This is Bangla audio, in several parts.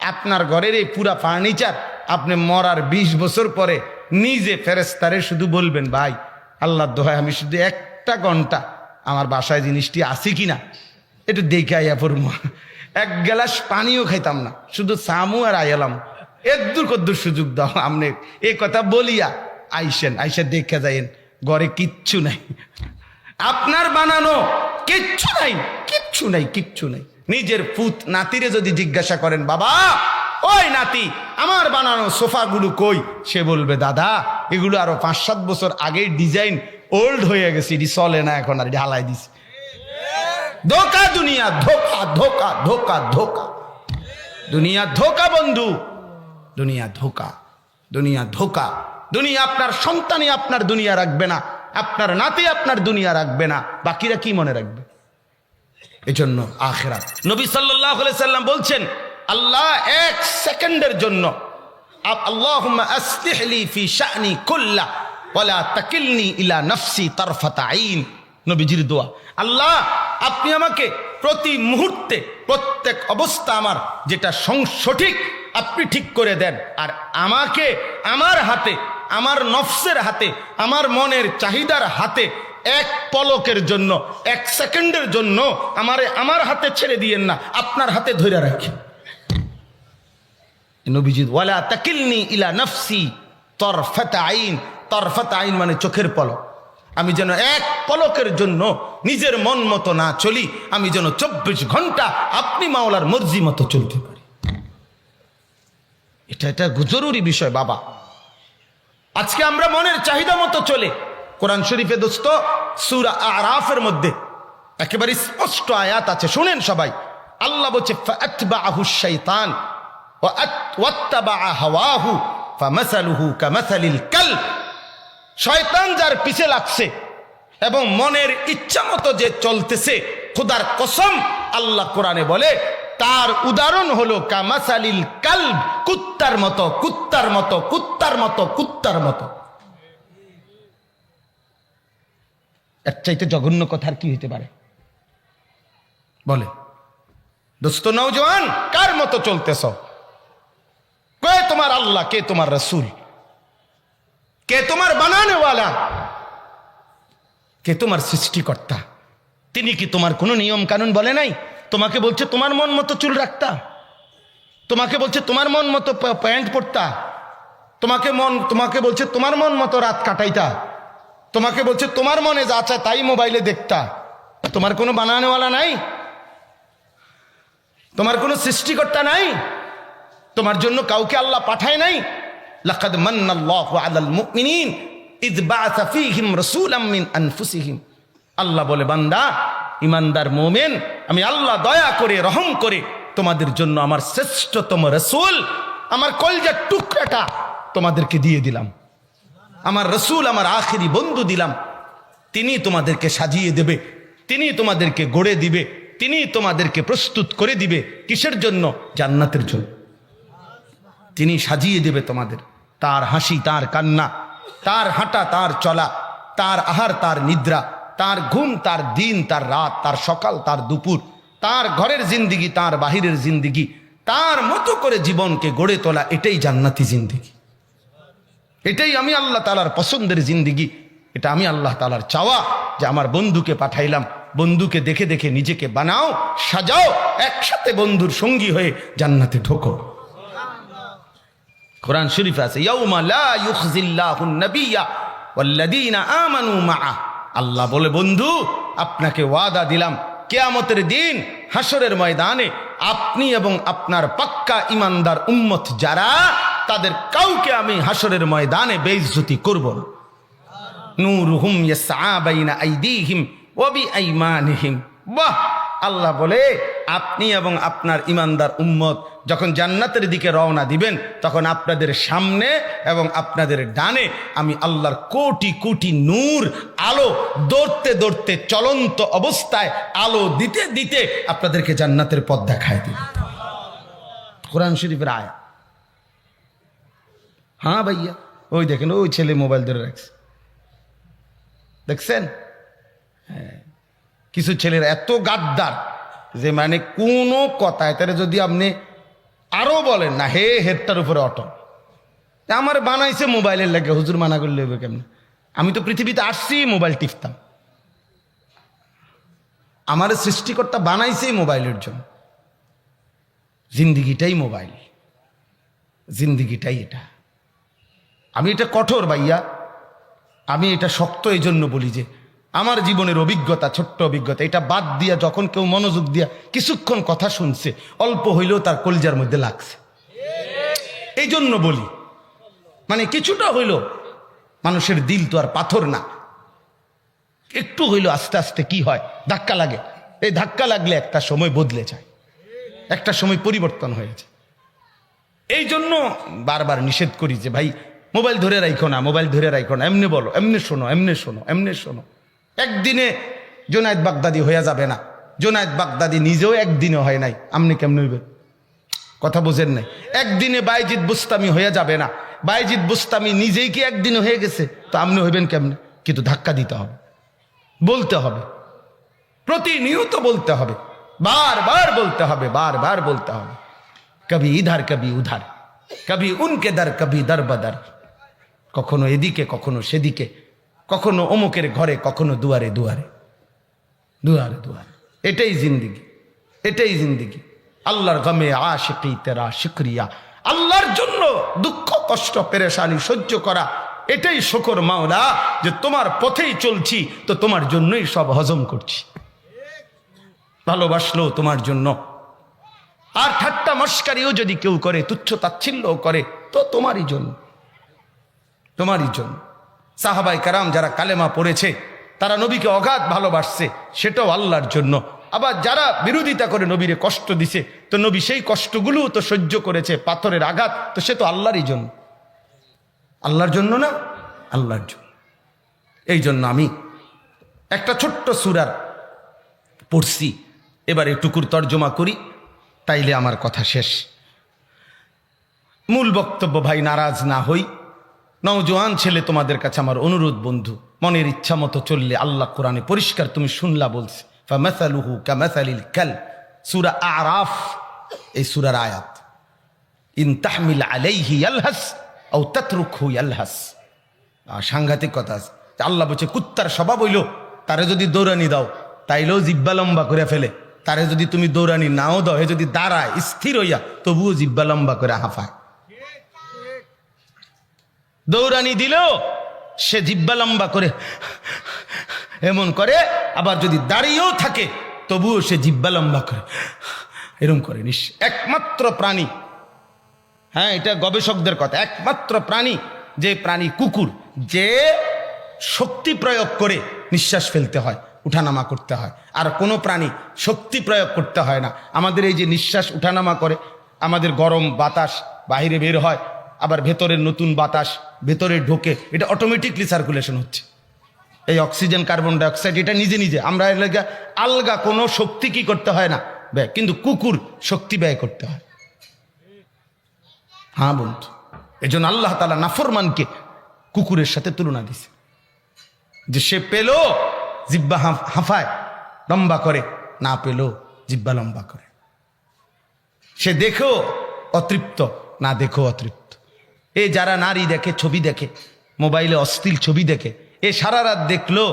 আপনার ঘরের এই পুরা ফার্নিচার আপনি মরার 20 বছর পরে নিজে ফেরেশতারে শুধু বলবেন, ভাই আল্লাহর দোহাই আমি শুধু একটা ঘন্টা আমার বাসায় জিনিসটি আছে কিনা একটু দেখে আইয়া পড়ব। এক গ্লাস পানিও খাইতাম না, শুধু সামু আর আইলাম, এদ্দুর কদ্দুর সুযোগ দাও আপনি এই কথা বলিয়া আইসেন, আইসা দেখে যাইন ঘরে কিচ্ছু নাই, আপনার বানানো কিচ্ছু নাই, কিচ্ছু নাই, কিচ্ছু নাই। নিজের পুত নাতিরে যদি জিজ্ঞাসা করেন, বাবা ওই নাতি আমার বানানো সোফাগুলো কই, সে বলবে, দাদা এগুলো আরো 5-7 বছর আগের ডিজাইন, ওল্ড হয়ে গেছে, এটি চলে না এখন, আর ঢালাই দিছে। ধোকা দুনিয়া, ধোকা ধোকা ধোকা ধোকা, দুনিয়া ধোকা বন্ধু, দুনিয়া ধোকা, দুনিয়া ধোকা। দুনিয়া আপনার সন্তানই আপনার দুনিয়া রাখবে না, আপনার নাতি আপনার দুনিয়া রাখবে না, বাকিরা কি মনে রাখবে? এজন্য আখিরাত। নবী সাল্লাল্লাহু আলাইহি সাল্লাম বলছেন, আল্লাহ 1 সেকেন্ডের জন্য, আল্লাহুম্মা আসলিহ লি ফি শা'নি কুল্লা ওয়ালা তাকিলনি ইলা নাফসি তারফাতা আইন। নবীজির দোয়া, আল্লাহ আপনি আমাকে প্রতি মুহূর্তে প্রত্যেক অবস্থা আমার যেটা সঠিক আপনি ঠিক করে দেন, আর আমাকে আমার হাতে, আমার নফসের হাতে, আমার মনের চাহিদার হাতে 1 পলকের জন্য, 1 সেকেন্ডের জন্য আমার হাতে ছেড়ে দিয়েন না, আপনার হাতে ধরে রাখেন। নবীজি ওয়ালা তাকিলনি ইলা নাফসি তারফাতা আইন, তারফাতা আইন মানে চোখের পলক, আমি যেন 1 পলকের জন্য নিজের মন মতো না চলি, আমি যেন 24 ঘন্টা আপনি মাওলার মর্জি মতো চলতে পারি। এটা জরুরি বিষয় বাবা। আজকে আমরা মনের চাহিদা মতো চলে। কোরআন শরীফে দোস্ত সূরা আরাফের মধ্যে একেবারে স্পষ্ট আয়াত আছে, শুনেন সবাই। আল্লাহ বলছে, ফাআতবাআহু শাইতান ওয়াত্তাবা হাওয়াহু ফামাসালুহু কামাসালিল কালব। শয়তান যার পিছে লাগছে এবং মনের ইচ্ছা মতো যে চলতেছে, খোদার কসম আল্লাহ কোরআনে বলে তার উদাহরণ হলো কামাসালিল কালব, কুত্তার মতো, কুত্তার মতো, কুত্তার মতো, কুত্তার মতো। এর চাইতে জঘন্য কথা আর কি হইতে পারে বলে? দোস্ত নওজোয়ান, কার মতো চলতেছ? কে তোমার আল্লাহ, কে তোমার রাসূল, কে তোমার বানানেওয়ালা, কে তোমার সৃষ্টিকর্তা? তিনি কি তোমার কোনো নিয়ম কানুন বলে নাই? তোমাকে বলছে তোমার মন মতো চুল রাখতা, তোমাকে বলছে তোমার মন মতো প্যান্ট পরতা, তোমাকে বলছে তোমার মন মতো রাত কাটাইতা, তোমাকে বলছে তোমার মনে যা চায় তাই মোবাইলে দেখতা। তোমার কোনো বানানেওয়ালা নাই? তোমার কোনো সৃষ্টিকর্তা নাই? তোমার জন্য কাউকে আল্লাহ পাঠায় নাই? লাকাদ মান্নাল্লাহু আলাল মুমিনিন ইয বাআসা ফীহিম রাসূলাম মিন আনফুসিহিম। আল্লাহ বলে, বান্দা ইমানদার মুমিন, আমি আল্লাহ দয়া করে রহম করে তোমাদের জন্য আমার শ্রেষ্ঠতম রাসূল, আমার কলিজার টুকরাটা তোমাদেরকে দিয়ে দিলাম, আমার রাসূল, আমার আখেরি বন্ধু দিলাম। তিনি তোমাদেরকে সাজিয়ে দেবে, তিনি তোমাদেরকে গড়ে দিবে, তিনি তোমাদেরকে প্রস্তুত করে দিবে কিসের জন্য? জান্নাতের জন্য। তিনি সাজিয়ে দেবে তোমাদের, তার হাসি, তার কান্না, তার হাঁটা, তার চলা, তার আহার, তার নিদ্রা, তার ঘুম, তার দিন, তার রাত, তার সকাল, তার দুপুর, তার ঘরের জিন্দিগি, তার বাহিরের জিন্দিগি, তার মতো করে জীবনকে গড়ে তোলা, এটাই জান্নাতি জিন্দিগি, এটাই আমি আল্লাহ তাআলার পছন্দের জিন্দিগি। এটা আমি আল্লাহ তাআলার চাওয়া যে আমার বন্ধুকে পাঠাইলাম, বন্ধুকে দেখে দেখে নিজেকে বানাও, সাজাও, একসাথে বন্ধুর সঙ্গী হয়ে জান্নাতে ঢোকো। কোরআন শরীফে আছে, ইয়াউমা লা ইউখজিল্লাহুন নাবিয়্যা ওয়াল্লাযীনা আমানু মাআ। আল্লাহ বলে, বন্ধু আপনাকে ওয়াদা দিলাম কিয়ামতের দিন হাসরের ময়দানে আপনি এবং আপনার পাক্কা ইমানদার উম্মত যারা, তাদের কাউকে আমি হাসরের ময়দানে বেইজ্জতি করব না। নূরুহুম ইয়াসআ বাইনা আইদিহিম ওয়া বিআইমানিহিম। বাহ! আল্লাহ বলে, আপনি এবং আপনার ইমানদার উম্মত যখন জান্নাতের দিকে রওনা দিবেন, তখন আপনাদের সামনে এবং আপনাদের ডানে আমি আল্লাহর কোটি কোটি নূর, আলো দৌড়তে দৌড়তে চলন্ত অবস্থায় আলো দিতে দিতে আপনাদেরকে জান্নাতের পথ দেখায় দিই। কোরআন শরীফের আয়াত। হ্যাঁ ভাইয়া, ওই দেখেন ওই ছেলে মোবাইল ধরে রাখছে, দেখছেন? হ্যাঁ, কিছু ছেলের এত গাদ্দার যে মানে কোনো কথায় তারা যদি আপনি আরো বলেন না হে হেডটার উপরে অটল। আমার বানাইছে মোবাইলের লাগে, হুজুর মানা করলে হবে কেমন? আমি তো পৃথিবীতে আসছি মোবাইল টিপতাম, আমার সৃষ্টিকর্তা বানাইছেই মোবাইলের জন্য। জিন্দিগিটাই মোবাইল, জিন্দিগিটাই এটা। আমি এটা কঠোর ভাইয়া, আমি এটা শক্ত এই জন্য বলি যে আমার জীবনের অভিজ্ঞতা, ছোট্ট অভিজ্ঞতা, এটা বাদ দিয়া যখন কেউ মনোযোগ দিয়া কিছুক্ষণ কথা শুনছে, অল্প হইলেও তার কলিজার মধ্যে লাগছে। এই জন্য বলি, মানে কিছুটা হইল, মানুষের দিল তো আর পাথর না, একটু হইল আস্তে আস্তে কি হয়, ধাক্কা লাগে। এই ধাক্কা লাগলে একটা সময় বদলে যায়, একটা সময় পরিবর্তন হয়ে যায়। এই জন্য বারবার নিষেধ করি যে ভাই মোবাইল ধরে রাখো না, মোবাইল ধরে রাখো না, এমনি বলো, এমনি শোনো, এমনি শোনো, এমনি শোনো। একদিনে জুনায়েদ বাগদাদি হয়ে যাবে না। জুনায়েদ বাগদাদি নিজেও একদিনে হয় নাই, আপনি কেমন হইবেন? কথা বোঝেন নাই? একদিনে বাইজিদ বুস্তামি হয়ে যাবে না। বাইজিদ বুস্তামি নিজেই কি একদিনে হয়ে গেছে, তো আপনি হইবেন কেমনে? কিন্তু ধাক্কা দিতে হবে, বলতে হবে, প্রতিনিয়ত বলতে হবে, বারবার বলতে হবে, বারবার বলতে হবে। কবি ইধার কবি উধার, কবি উনকে দার কবি দর বদর, কখনো এদিকে কখনো সেদিকে, কখনো অমুকের ঘরে কখনো দুয়ারে দুয়ারে, দুয়ারে দুয়ারে। এটাই জিন্দিগি, এটাই জিন্দিগি। আল্লাহর গমে আশিকি তেরা শুকরিয়া, আল্লাহর জন্য দুঃখ কষ্ট পেরেশানি সহ্য করা, এটাই শুকর মাওলা যে তোমার পথেই চলছি, তো তোমার জন্যই সব হজম করছি। ভালোবাসলো তোমার জন্য। আর ঠাট্টা মস্কারিও যদি কেউ করে, তুচ্ছ তাচ্ছিল্যও করে, তো তোমারই জন্য, তোমারই জন্য। সাহাবাই কারাম যারা কালেমা পড়েছে, তারা নবীকে অগাধ ভালোবাসছে, সেটাও আল্লাহর জন্য। আবার যারা বিরোধিতা করে নবীরে কষ্ট দিছে, তো নবী সেই কষ্টগুলো তো সহ্য করেছে, পাথরের আঘাত, তো সে তো আল্লাহরই জন্য। আল্লাহর জন্য না, আল্লাহর জন্য। এই জন্য আমি একটা ছোট্ট সূরা পড়ছি, এবার এটুকুর তর্জমা করি, তাইলে আমার কথা শেষ। মূল বক্তব্য, ভাই নারাজ না হই, নওজোয়ান ছেলে তোমাদের কাছে আমার অনুরোধ, বন্ধু, মনের ইচ্ছা মতো চললে আল্লাহ কোরআনে পরিষ্কার, তুমি শুনলা বলছে, ফামাসালুহু কামাসালিল কালব, সূরা আরাফ, এই সূরার আয়াত। ইন তাহমিল আলাইহি ইয়ালহাস আও তাতরুকহু ইয়ালহাস। সাংঘাতিক কথা আছে। আল্লাহ বলছে কুত্তার স্বভাব হইল, তারে যদি দৌড়ানি দাও তাইলেও জিব্বা লম্বা করে ফেলে, তারে যদি তুমি দৌড়ানি নাও দাও, হে যদি দাঁড়ায় স্থির হইয়া, তবুও জিব্বা লম্বা করে হাঁফায়। দৌড়ানি দিলেও সে জিব্বা লম্বা করে এমন করে, আবার যদি দাঁড়িয়েও থাকে তবুও সে জিব্বা লম্বা করে এরম করে। একমাত্র প্রাণী, হ্যাঁ এটা গবেষকদের কথা, একমাত্র প্রাণী যে প্রাণী কুকুর, যে শক্তি প্রয়োগ করে নিঃশ্বাস ফেলতে হয়, উঠানামা করতে হয়। আর কোনো প্রাণী শক্তি প্রয়োগ করতে হয় না। আমাদের এই যে নিঃশ্বাস উঠানামা করে, আমাদের গরম বাতাস বাহিরে বের হয়, আবার ভেতরের নতুন বাতাস ভেতরে ঢোকে, এটা অটোমেটিকলি সার্কুলেশন হচ্ছে। এই অক্সিজেন কার্বন ডাইঅক্সাইড এটা নিজে নিজে, আমরা এলাকা আলগা কোনো শক্তি কি করতে হয় না ব্যয়, কিন্তু কুকুর শক্তি ব্যয় করতে হয়। হ্যাঁ বন্ধু, এই জন্য আল্লাহ তাআলা নাফরমানকে কুকুরের সাথে তুলনা দিছে, যে সে পেল জিব্বা হাঁফায় লম্বা করে, না পেল জিব্বা লম্বা করে। সে দেখো অতৃপ্ত, না দেখো অতৃপ্ত। এ যারা নারী দেখে, ছবি দেখে, মোবাইলে অশ্লীল ছবি দেখে, এ সারা রাত দেখলো,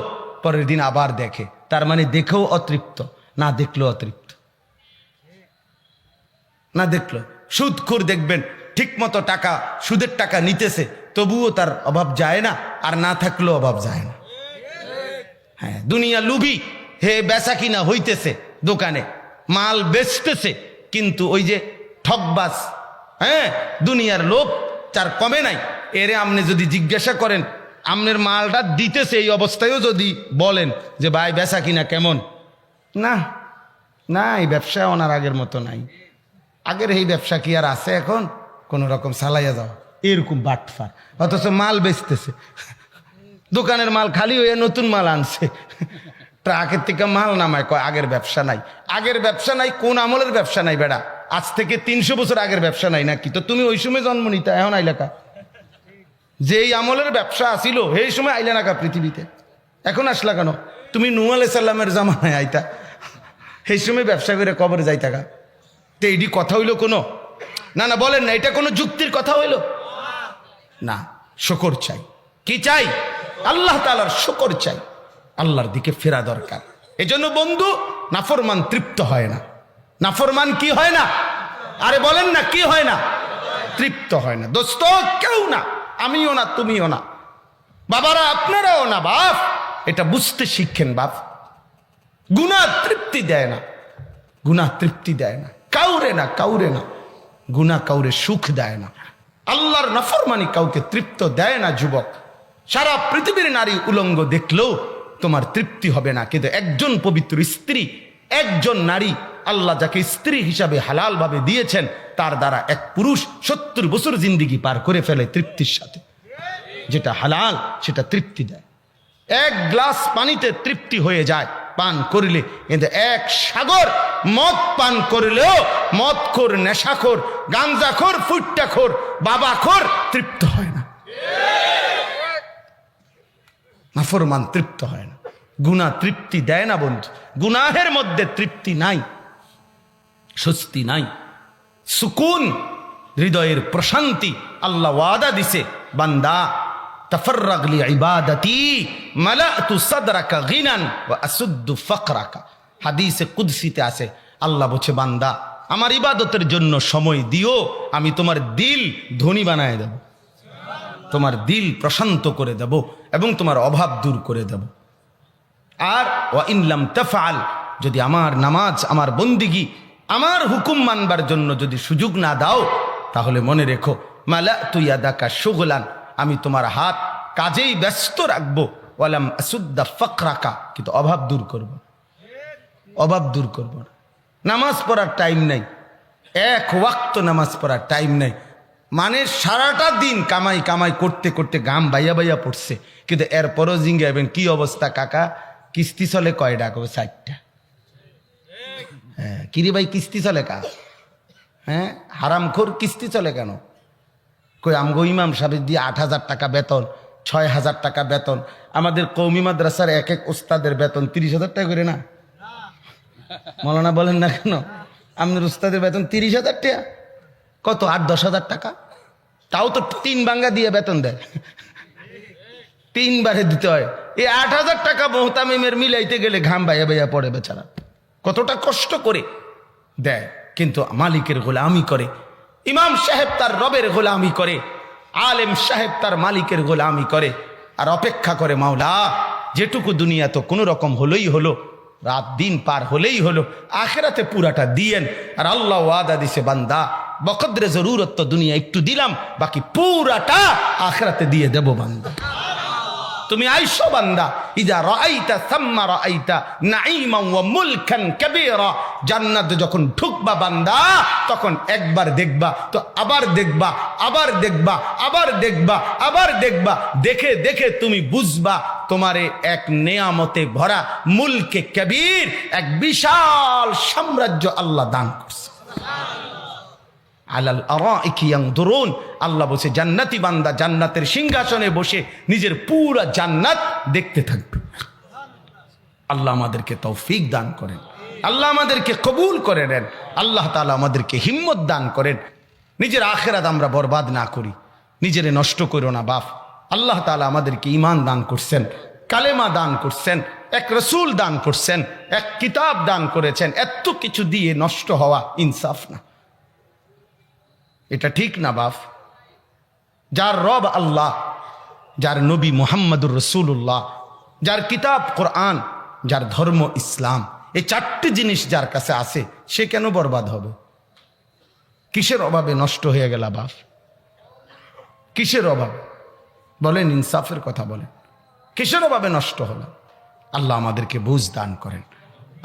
পরের দিন আবার দেখে, তার মানে দেখেও অতৃপ্ত, না দেখলো অতৃপ্ত, না দেখলো। সুদখোর দেখবেন ঠিক মতো টাকা, সুদের টাকা নিতেছে, তবুও তার অভাব যায় না, আর না থাকলেও অভাব যায় না। হ্যাঁ, দুনিয়া লুভি, হে বেচা কিনা হইতেছে, দোকানে মাল বেচতেছে, কিন্তু ওই যে ঠকবাজ, হ্যাঁ দুনিয়ার লোভ তার কমে নাই। এরে আপনি যদি জিজ্ঞাসা করেন, আপনার মালটা দিতেছে এই অবস্থায়ও যদি বলেন যে ভাই বেচা কিনা কেমন, না না, এই ব্যবসা ওনার আগের মতো নাই। আগের এই ব্যবসা কি আর আছে এখন? কোন রকম সালাইয়া যাও, এরকম বাটফার। অথচ মাল বেচতেছে, দোকানের মাল খালি হয়ে নতুন মাল আনছে, ট্রাকের থেকে মাল নামায়, কয় আগের ব্যবসা নাই। আগের ব্যবসা নাই? কোন আমলের ব্যবসা নাই বেড়া? আজ থেকে 300 বছর আগের ব্যবসা নাই নাকি? তো তুমি ওই সময় জন্ম নিতা, এখন আইলাকা? যেই আমলের ব্যবসা আসিল সেই সময় আইলে নাকা পৃথিবীতে, এখন আসলা কেন? তুমি নূহ আলাইহিস সালামের জামানায় আইতা, সেই সময় ব্যবসা করে কবরে যাইতাকা। তো এইটি কথা হইল কোনো? না না বলেন না, এটা কোনো যুক্তির কথা হইল না। শুকর চাই, কি চাই? আল্লাহ তাআলার শুকর চাই, আল্লাহর দিকে ফেরা দরকার। এজন্য বন্ধু, নাফরমান তৃপ্ত হয় না। নাফরমান কি হয় না? আরে বলেন না, কি হয় না? তৃপ্ত হয় না। দোস্ত, কেউ না, আমিও না, তুমিও না, বাবারা আপনারাও না। বাপ, এটা বুঝতে শিখেন বাপ। গুনাহ তৃপ্তি দেয় না, গুনাহ তৃপ্তি দেয় না কাউরে, না কাউরে না। গুনাহ কাউরে সুখ দেয় না। আল্লাহর নাফরমানি কাউকে তৃপ্ত দেয় না। যুবক, সারা পৃথিবীর নারী উলঙ্গ দেখলেও তোমার তৃপ্তি হবে না, কিন্তু একজন পবিত্র স্ত্রী, একজন নারী আল্লাহ যাকে স্ত্রী হিসাবে হালাল ভাবে দিয়েছেন, তার দ্বারা এক পুরুষ 70 বছর জিন্দিগি পার করে ফেলে তৃপ্তির সাথে। যেটা হালাল সেটা তৃপ্তি দেয়। এক গ্লাস পানিতে তৃপ্তি হয়ে যায় পান করিলে, কিন্তু এক সাগর মদ পান করলেও মদখোর, নেশাখোর, গাঞ্জাখোর, ফুট্টাখোর, বাবাখোর তৃপ্ত হয় না। নাফরমান তৃপ্ত হয় না। গুনাহ তৃপ্তি দেয় না বন্ধু। গুনাহের মধ্যে তৃপ্তি নাই, স্বস্তি নাই, সুকুন, হৃদয়ের প্রশান্তি। আল্লাহ ওয়াদা দিছে, বান্দা তাফাররাগ লি ইবাদাতি মালাতু সাদরাকা গিনান ওয়া আসুদ্দু ফাকরাকা। হাদিসে কুদসিতে আছে, আল্লাহ বলছে, বান্দা আমার ইবাদতের জন্য সময় দিও, আমি তোমার দিল ধনী বানায় দেব, তোমার দিল প্রশান্ত করে দেব এবং তোমার অভাব দূর করে দেব। আর ওয়া ইন লাম তাফআল, যদি আমার নামাজ, আমার বন্দিগি, আমার হুকুম মানবার জন্য যদি সুযোগ না দাও, তাহলে মনে রেখো, মালাতু ইয়াদাকা শুগলান, আমি তোমার হাত কাজেই ব্যস্ত রাখবো, ওয়ালাম আসুদ্দা ফাকরাকা, কিন্তু অভাব দূর করব, অভাব দূর করব না। নামাজ পড়ার টাইম নাই, এক ওয়াক্ত নামাজ পড়ার টাইম নাই, মানে সারাটা দিন কামাই কামাই করতে করতে গাম বাইয়া বাইয়া পড়ছে, কিন্তু এরপরও জিঙ্গাবেন কি অবস্থা কাকা, কিস্তি চলে কয়টা? কবে 4টা। হ্যাঁ, কিরে ভাই কিস্তি চলে কা? হ্যাঁ, হারামখোর কিস্তি চলে কেন? কই আমগো ইমাম সাহেব দিয়ে 8,000 টাকা বেতন, 6,000 টাকা বেতন। আমাদের কওমি মাদ্রাসার এক এক ওস্তাদের বেতন 30,000 টাকা করে না? মৌলানা বলেন না কেন? আমাদের ওস্তাদের বেতন 30,000 টাকা। কত? 8-10,000 টাকা। তাও তো 3 ভাঙ্গা দিয়ে বেতন দেয়, 3 বারে দিতে হয়। এই 8,000 টাকা মোহতামিমের মিলাইতে গেলে ঘাম বাইয়া বাইয়া পড়ে বেচারা, কতটা কষ্ট করে দেয়। কিন্তু মালিকের গোলামি করে, ইমাম সাহেব তার রবের গোলামি করে, আলেম সাহেব তার মালিকের গোলামি করে, আর অপেক্ষা করে, মাওলা যেটুকু দুনিয়া তো কোনো রকম হলোই হলো, রাত দিন পার হলেই হলো, আখেরাতে পুরাটা দিয়েন। আর আল্লাহ ওয়াদা দিছে, বান্দা বকদরে জরুরত তো দুনিয়া একটু দিলাম, বাকি পুরাটা আখেরাতে দিয়ে দেব বান্দা। তুমি আইসো বান্দা, ইজা রাআইতা সাম্মা রাআইতা নাঈমান ওয়া মুলকান কাবীরা, জান্নাতে যখন ঢুকবা বান্দা, তখন একবার দেখবা, তো আবার দেখবা, আবার দেখবা, আবার দেখবা, আবার দেখবা, দেখে দেখে তুমি বুঝবা তোমারে এক নেয়ামতে ভরা মুলকে কবীর, এক বিশাল সাম্রাজ্য আল্লাহ দান করছে। আলাল আরাইকি ইয়ানদুরুন, আল্লাহ বলছে জান্নাতি বান্দা জান্নাতের সিংহাসনে বসে নিজের পুরা জান্নাত দেখতে থাকবে। আল্লাহ আমাদেরকে তৌফিক দান করেন, আল্লাহ আমাদেরকে কবুল করে নেন, আল্লাহ তাআলা আমাদেরকে হিম্মত দান করেন। নিজের আখিরাত আমরা বরবাদ না করি, নিজেরে নষ্ট করো না বাপ। আল্লাহ তাআলা আমাদেরকে ঈমান দান করছেন, কালেমা দান করছেন, এক রাসূল দান করছেন, এক কিতাব দান করেছেন। এত কিছু দিয়ে নষ্ট হওয়া ইনসাফ না, এটা ঠিক না বাপ। যার রব আল্লাহ, যার নবী মুহাম্মদুর রাসূলুল্লাহ, যার কিতাব কোরআন, যার ধর্ম ইসলাম, এই 4টি জিনিস যার কাছে আছে, সে কেন বরবাদ হবে? কিসের অভাবে নষ্ট হয়ে গেল বাপ? কিসের অভাবে বলেন? ইনসাফের কথা বলেন, কিসের অভাবে নষ্ট হলো? আল্লাহ আমাদেরকে বুঝ দান করেন,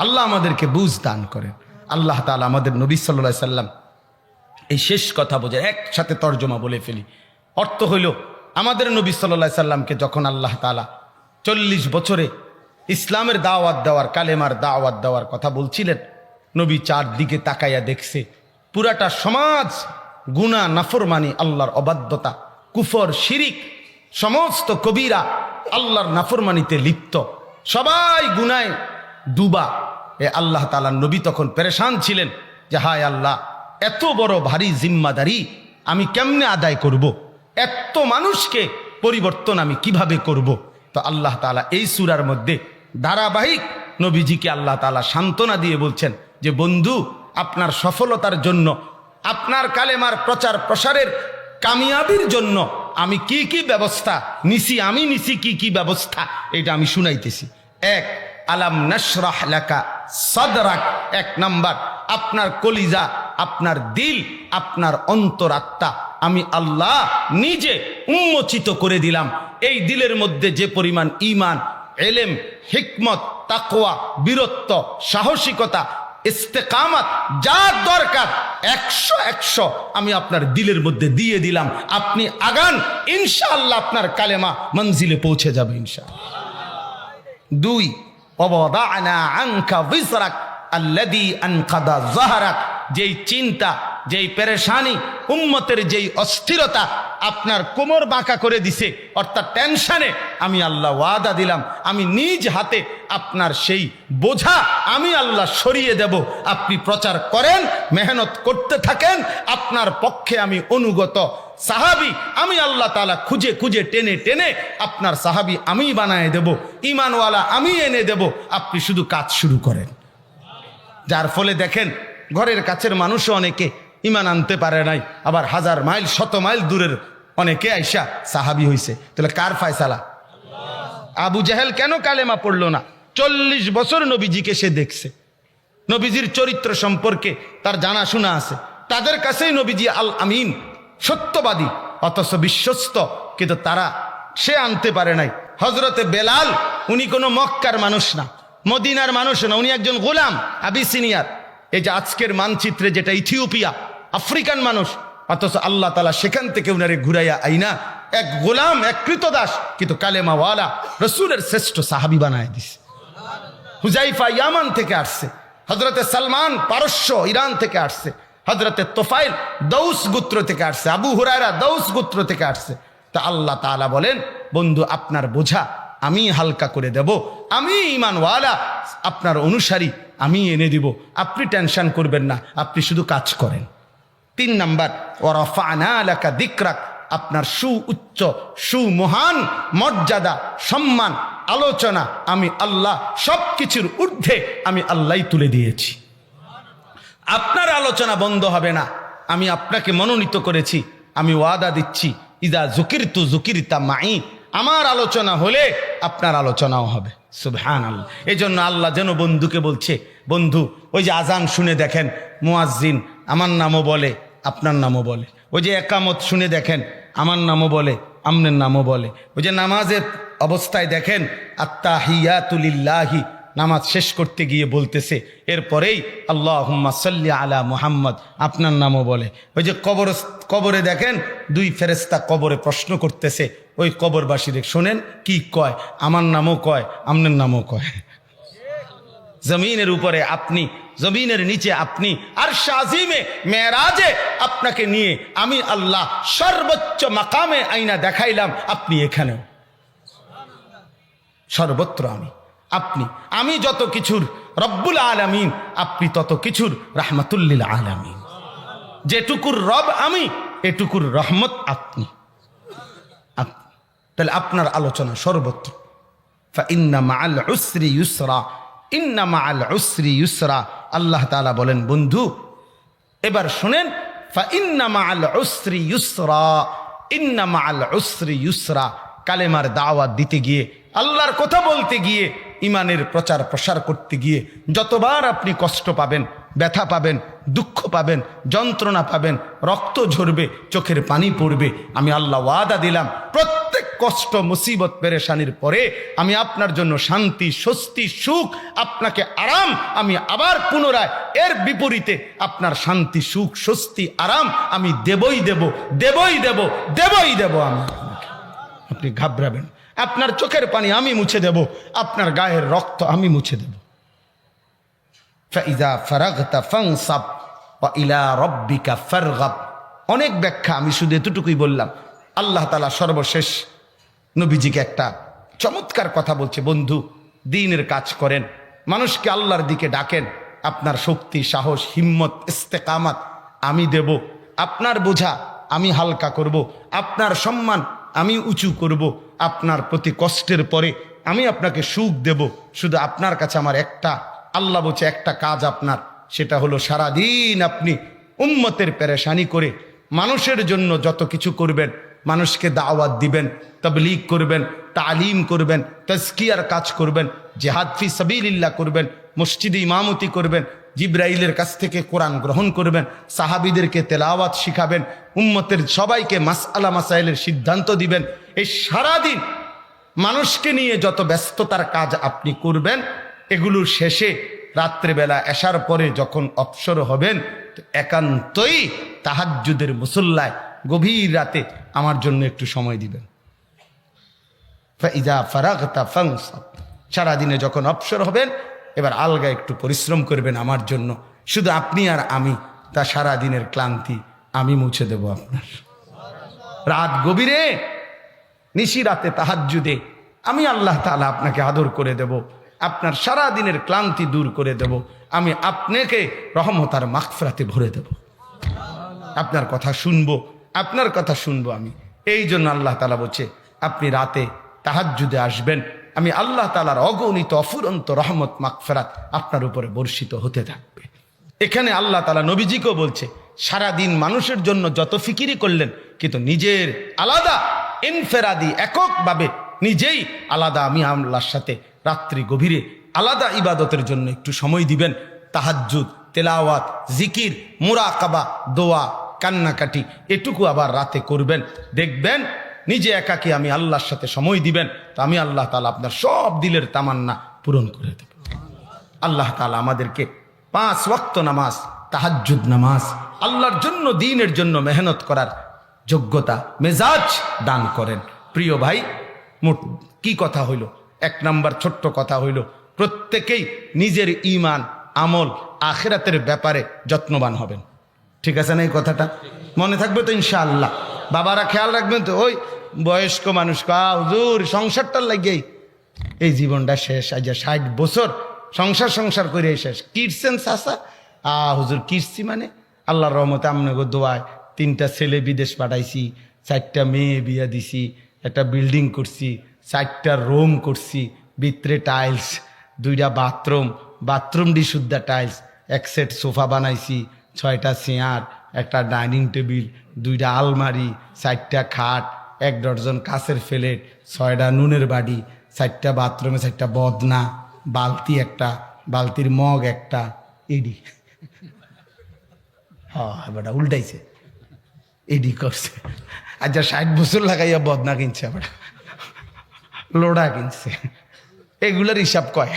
আল্লাহ আমাদেরকে বুঝ দান করেন। আল্লাহ তাআলা আমাদের নবী সাল্লাল্লাহু আলাইহি সাল্লাম, এই শেষ কথা বোঝে, একসাথে তর্জমা বলে ফেলি। অর্থ হইল, আমাদের নবী সাল্লাল্লাহু আলাইহি সাল্লামকে যখন আল্লাহ তাআলা 40 বছরে ইসলামের দাওয়াত দেওয়ার, কালেমার দাওয়াত দেওয়ার কথা বলছিলেন, নবী চারদিকে তাকাইয়া দেখছে পুরাটা সমাজ গুনাহ, নাফরমানি, আল্লাহর অবাধ্যতা, কুফর, শিরিক, সমস্ত কবিরা আল্লাহর নাফরমানিতে লিপ্ত, সবাই গুনায় ডুবা। এ আল্লাহ তাআলার নবী তখন পেরেশান ছিলেন যে হায় আল্লাহ, এত বড় ভারী জিম্মাদারি আমি কেমনে আদায় করব। এত মানুষকে পরিবর্তন আমি কিভাবে করব। তো আল্লাহ তাআলা এই সূরার মধ্যে ধারাবাহিক নবীজিকে আল্লাহ তাআলা সান্ত্বনা দিয়ে বলছেন যে বন্ধু, আপনার সফলতার জন্য, আপনার কালেমার প্রচার প্রসারের কামিয়াবির জন্য আমি কি কি ব্যবস্থা নিছি, আমি নিছি কি কি ব্যবস্থা, এটা আমি শুনাইতেছি। এক, আলাম নাশরাহ লাকা সাদরাক। এক নাম্বার, আপনার কলিজা, আপনার দিল, আপনার অন্তরাত্মা আমি আল্লাহ নিজে উন্মোচিত করে দিলাম। এই দিলের মধ্যে যে পরিমাণ ঈমান, ইলম, হিকমত, তাকওয়া, বীরত্ব, সাহসিকতা, ইস্তেকামত যা দরকার 100 আমি আপনার দিলের মধ্যে দিয়ে দিলাম। আপনি আগান, ইনশাআল্লাহ আপনার কালেমা মঞ্জিলে পৌঁছে যাবে ইনশাআল্লাহ। দুই, ওয়াদানা আনকা বিজরাক আল্লাযী আনকাদা যাহরাক। যেই চিন্তা, যেই পেরেশানি, উম্মতের যেই অস্থিরতা আপনার কোমর বাঁকা করে দিছে, অর্থাৎ টেনশনে, আমি আল্লাহ ওয়াদা দিলাম আমি নিজ হাতে আপনার সেই বোঝা আমি আল্লাহ সরিয়ে দেব। আপনি প্রচার করেন, মেহনত করতে থাকেন, আপনার পক্ষে আমি অনুগত সাহাবী আমি আল্লাহ তাআলা খুঁজে খুঁজে টেনে টেনে আপনার সাহাবী আমি বানায় দেব, ঈমানওয়ালা আমি এনে দেব, আপনি শুধু কাজ শুরু করেন। যার ফলে দেখেন ঘরের কাছের মানুষও অনেকে ঈমান আনতে পারে নাই, আবার 1000 মাইল 100 মাইল দূরের অনেকে আইসা সাহাবী হইছে। তাহলে কার ফয়সালা? আবু জাহেল কেন কালেমা পড়লো না? 40 বছর নবীজিকে সে দেখছে, নবীজির চরিত্র সম্পর্কে তার জানাশোনা আছে, তাদের কাছেই নবীজি আল আমিন, সত্যবাদী, অথচ বিশ্বস্ত, কিন্তু তারা সে আনতে পারে নাই। হজরতে বেলাল, উনি কোনো মক্কার মানুষ না, মদিনার মানুষ না, উনি একজন গোলাম আবিসিনিয়ার, এই যে আজকের মানচিত্রে যেটা ইথিওপিয়া, আফ্রিকান মানুষ, অথচ আল্লাহ তাআলা সেখান থেকে উনারে ঘুরাইয়া আইনা এক গোলাম, এক কৃতদাস, কিন্তু কালেমাওয়ালা রসুলের শ্রেষ্ঠ সাহাবী বানায় দিছে। হুজাইফা ইয়ামান থেকে আসছে, হজরতে সালমান পারস্য ইরান থেকে আসছে, হজরতে তোফাইল দৌস গোত্র থেকে আসছে, আবু হুরায়রা দৌস গোত্র থেকে আসছে। তা আল্লাহ তাআলা বলেন, বন্ধু আপনার বোঝা আমি হালকা করে দেব, আমি ঈমানওয়ালা আপনার অনুসারী আমি এনে দিব, আপনি টেনশন করবেন না, আপনি শুধু কাজ করেন। 3 নাম্বার, ওয়ারাফা'না লাকা যিকরাক। আপনার সুউচ্চ সুমহান মর্যাদা, সম্মান, আলোচনা আমি আল্লাহ সবকিছুর ঊর্ধ্বে আমি আল্লাহই তুলে দিয়েছি। আপনার আলোচনা বন্ধ হবে না, আমি আপনাকে মনোনীত করেছি, আমি ওয়াদা দিচ্ছি, ইদা যুকিরতু যুকিরতা মাই, আমার আলোচনা হলে আপনার আলোচনাও হবে। সুবহানাল্লাহ। এই জন্য আল্লাহ যেন বন্ধুকে বলছে, বন্ধু ওই যে আজান শুনে দেখেন মুয়াজ্জিন আমার নামও বলে, আপনার নামও বলে, ওই যে একামত শুনে দেখেন আমার নামও বলে, আমনের নামও বলে, ওই যে নামাজের অবস্থায় দেখেন আত্তাহিয়াতু লিল্লাহি, নামাজ শেষ করতে গিয়ে বলতেছে, এরপরেই আল্লাহুম্মা সাল্লি আলা মুহাম্মদ, আপনার নামও বলে। ওই যে কবরে দেখেন 2 ফেরেশতা কবরে প্রশ্ন করতেছে, ওই কবরবাসীরে শোনেন কি কয়, আমার নামও কয়, আমনের নামও কয়। জমিনের উপরে আপনি, জমিনের নিচে আপনি, আরশ আজিমে মেরাজে আপনাকে নিয়ে আমি আল্লাহ সর্বোচ্চ মাকামে আইনা দেখাইলাম, আপনি এখানেও, সর্বত্র আমি, আপনি, আমি যত কিছুর রব্বুল আলামিন, আপনি তত কিছুর রাহমাতুল লিল আলামিন। যেটুকুর রব আমি, এটুকুর রহমত আপনি। তাহলে আপনার আলোচনা সর্বত্র। ফাইন্না মাআল উসরি ইউসরা, ইন্না মাআল উসরি ইউসরা। আল্লাহ তাআলা বলেন, বন্ধু এবার শুনেন, ফাইন্না মাআল উসরি ইউসরা, ইন্না মাআল উসরি ইউসরা। কালেমার দাওয়াত দিতে গিয়ে, আল্লাহর কথা বলতে গিয়ে, ইমানের প্রচার প্রসার করতে গিয়ে যতবার আপনি কষ্ট পাবেন, ব্যথা পাবেন, দুঃখ পাবেন, যন্ত্রণা পাবেন, রক্ত ঝরবে, চোখের পানি পড়বে, আমি আল্লাহ ওয়াদা দিলাম প্রত্যেক কষ্ট মুসিবত পেরেশানির পরে আমি আপনার জন্য শান্তি, স্বস্তি, সুখ, আপনাকে আরাম আমি আবার পুনরায় এর বিপরীতে আপনার শান্তি, সুখ, স্বস্তি, আরাম আমি দেবই দেব, দেবই দেব, দেবই দেব। আমি আপনি ঘাবড়াবেন, আপনার চোখের পানি আমি মুছে দেব, আপনার গায়ের রক্ত আমি মুছে দেব। ফাইজা ফারাগতা ফানসাব ওয়া ইলা রাব্বিকা ফারগাব। অনেক ব্যাখ্যা, আমি শুধু এতটুকুই বললাম। আল্লাহ তাআলা সর্বশেষ নবীজিকে একটা চমৎকার কথা বলছে, বন্ধু দ্বীনের কাজ করেন, মানুষকে আল্লাহর দিকে ডাকেন, আপনার শক্তি, সাহস, হিম্মত, ইস্তেকামত আমি দেব, আপনার বোঝা আমি হালকা করব, আপনার সম্মান আমি উঁচু করব, আপনার প্রতি কষ্টের পরে আমি আপনাকে সুখ দেব। শুধু আপনার কাছে আমার একটা, আল্লাহ বলছে একটা কাজ আপনার, সেটা হলো সারাদিন আপনি উম্মতের পেরেশানি করে মানুষের জন্য যত কিছু করবেন, মানুষকে দাওয়াত দিবেন, তাবলীগ করবেন, তালিম করবেন, তাজকিয়ার কাজ করবেন, জিহাদ ফি সাবিলিল্লাহ করবেন, মসজিদে ইমামতি করবেন, জিব্রাইলের কাছ থেকে কোরআন গ্রহণ করবেন, সাহাবীদেরকে তেলাওয়াত শিখাবেন, উম্মতের সবাইকে মাসআলা মাসাইলের সিদ্ধান্ত দিবেন। এই সারাদিন মানুষকে নিয়ে যত ব্যস্ততার কাজ আপনি করবেন, এগুলোর শেষে রাত্রেবেলা এশার পরে যখন অবসর হবেন, তো একান্তই তাহাজ্জুদের মুসল্লায় গভীর রাতে আমার জন্য একটু সময় দিবেন। ফাইজা ফারাগতা ফানসাব, সারাদিনে যখন অবসর হবেন এবার আলগা একটু পরিশ্রম করবেন আমার জন্য, শুধু আপনি আর আমি, তা সারাদিনের ক্লান্তি আমি মুছে দেব আপনার। রাত গভীরে নিশি রাতে তাহাজ্জুদে আমি আল্লাহ তাআলা আপনাকে আদর করে দেব, আপনার সারা দিনের ক্লান্তি দূর করে দেব, আমি আপনাকে রহমত আর মাগফিরাতে ভরে দেব, আপনার কথা শুনবো, আপনার কথা শুনবো আমি। এই জন্য আল্লাহ তাআলা বলছে আপনি রাতে তাহাজ্জুদে আসবেন, আমি আল্লাহ তাআলার অগণিত অফুরন্ত রহমত মাগফিরাত আপনার উপরে বর্ষিত হতে থাকবে। এখানে আল্লাহ তাআলা নবীজিকেও বলছে সারাদিন মানুষের জন্য যত ফিকিরি করলেন, কিন্তু নিজের আলাদা ইনফেরাদি এককভাবে নিজেই আলাদা আমি আল্লাহর সাথে রাত্রি গভীরে আলাদা ইবাদতের জন্য একটু সময় দিবেন। তাহাজ্জুদ, তেলাওয়াত, জিকির, মুরাকাবা, দোয়া, কান্নাকাটি এটুকু আবার রাতে করবেন। দেখবেন নিজে একাকী আমি আল্লাহর সাথে সময় দিবেন, তো আমি আল্লাহ তাআলা আপনার সব দিলের তামান্না পূরণ করে দেব। আল্লাহ তাআলা আমাদেরকে 5 ওয়াক্ত নামাজ, তাহাজ্জুদ নামাজ, আল্লাহর জন্য দ্বীনের জন্য মেহনত করার যোগ্যতা মেজাজ দান করেন। প্রিয় ভাই, মোট কি কথা হইল? 1 নাম্বার ছোট্ট কথা হইল, প্রত্যেকেই নিজের ঈমান, আমল, আখিরাতের ব্যাপারে যত্নবান হবেন। ঠিক আছে না? এই কথাটা মনে থাকবে তো ইনশাআল্লাহ? বাবারা খেয়াল রাখবেন তো। ওই বয়স্ক মানুষ হুজুর সংসারটার লাগেই এই জীবনটা শেষ, আজ 60 বছর সংসার করে শেষ। কিরছেন চাচা? হুজুর কিরছি মানে আল্লাহর রহমতে আপনাকে দোয়ায় 3টা ছেলে বিদেশ পাঠাইছি, 4টা মেয়ে বিয়া দিছি, একটা বিল্ডিং করছি, 4টা রুম করছি, ভিতরে টাইলস, 2টা বাথরুম ডি শুদ্ধা টাইলস, 1 সেট সোফা বানাইছি, 6টা চেয়ার, একটা ডাইনিং টেবিল, 2টা আলমারি, 4টা খাট, 1 ডজন কাঁচের প্লেট, 6টা নুনের বাড়ি, 4টা বাথরুমে 4টা বদনা, বালতি একটা, বালতির মগ একটা, এডি। বেটা উল্টাইছে, এডি করছে। আচ্ছা 60 বছর লাগাইয়া বদনা কিনছে, আবার লোড়া কিনছে। এগুলোর হিসাব কয়,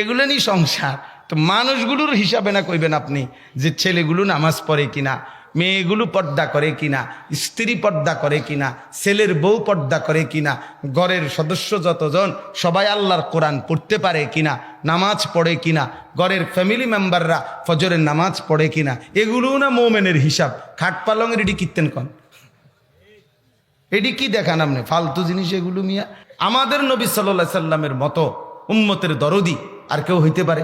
এগুলো নিয়ে সংসার। তো মানুষগুলোর হিসাবে না কইবেন আপনি যে ছেলেগুলো নামাজ পড়ে কিনা, মেয়েগুলো পর্দা করে কিনা, স্ত্রী পর্দা করে কিনা, ছেলের বউ পর্দা করে কিনা, ঘরের সদস্য যতজন সবাই আল্লাহর কোরআন পড়তে পারে কিনা, নামাজ পড়ে কিনা, ঘরের ফ্যামিলি মেম্বাররা ফজরের নামাজ পড়ে কিনা, এগুলো না মোমেনের হিসাব। খাট পালংয়ের এটি কীর্তেন কন, এটি কি দেখান আপনি ফালতু জিনিস এগুলো মিয়া। আমাদের নবী সাল্লাল্লাহু আলাইহি সাল্লামের মতো উম্মতের দরদি আর কেউ হইতে পারে?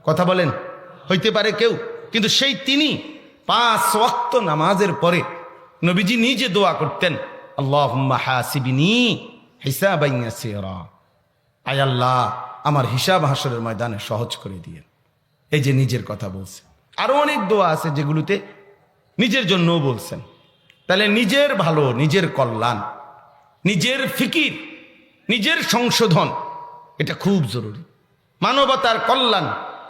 কথা বলেন, হইতে পারে কেউ? কিন্তু সেই তিনি 5 ওয়াক্ত নামাজের পরে নবীজি নিজে দোয়া করতেন, আল্লাহুম্মা হাসিবিনি হিসাবান ইয়াসীরা, আয় আল্লাহ আমার হিসাব হাসরের ময়দানে সহজ করে দিয়েন। এই যে নিজের কথা বলছে। আরো অনেক দোয়া আছে যেগুলোতে নিজের জন্যও বলছেন। তাহলে নিজের ভালো, নিজের কল্যাণ, নিজের ফিকির, নিজের সংশোধন এটা খুব জরুরি। মানবতার কল্যাণ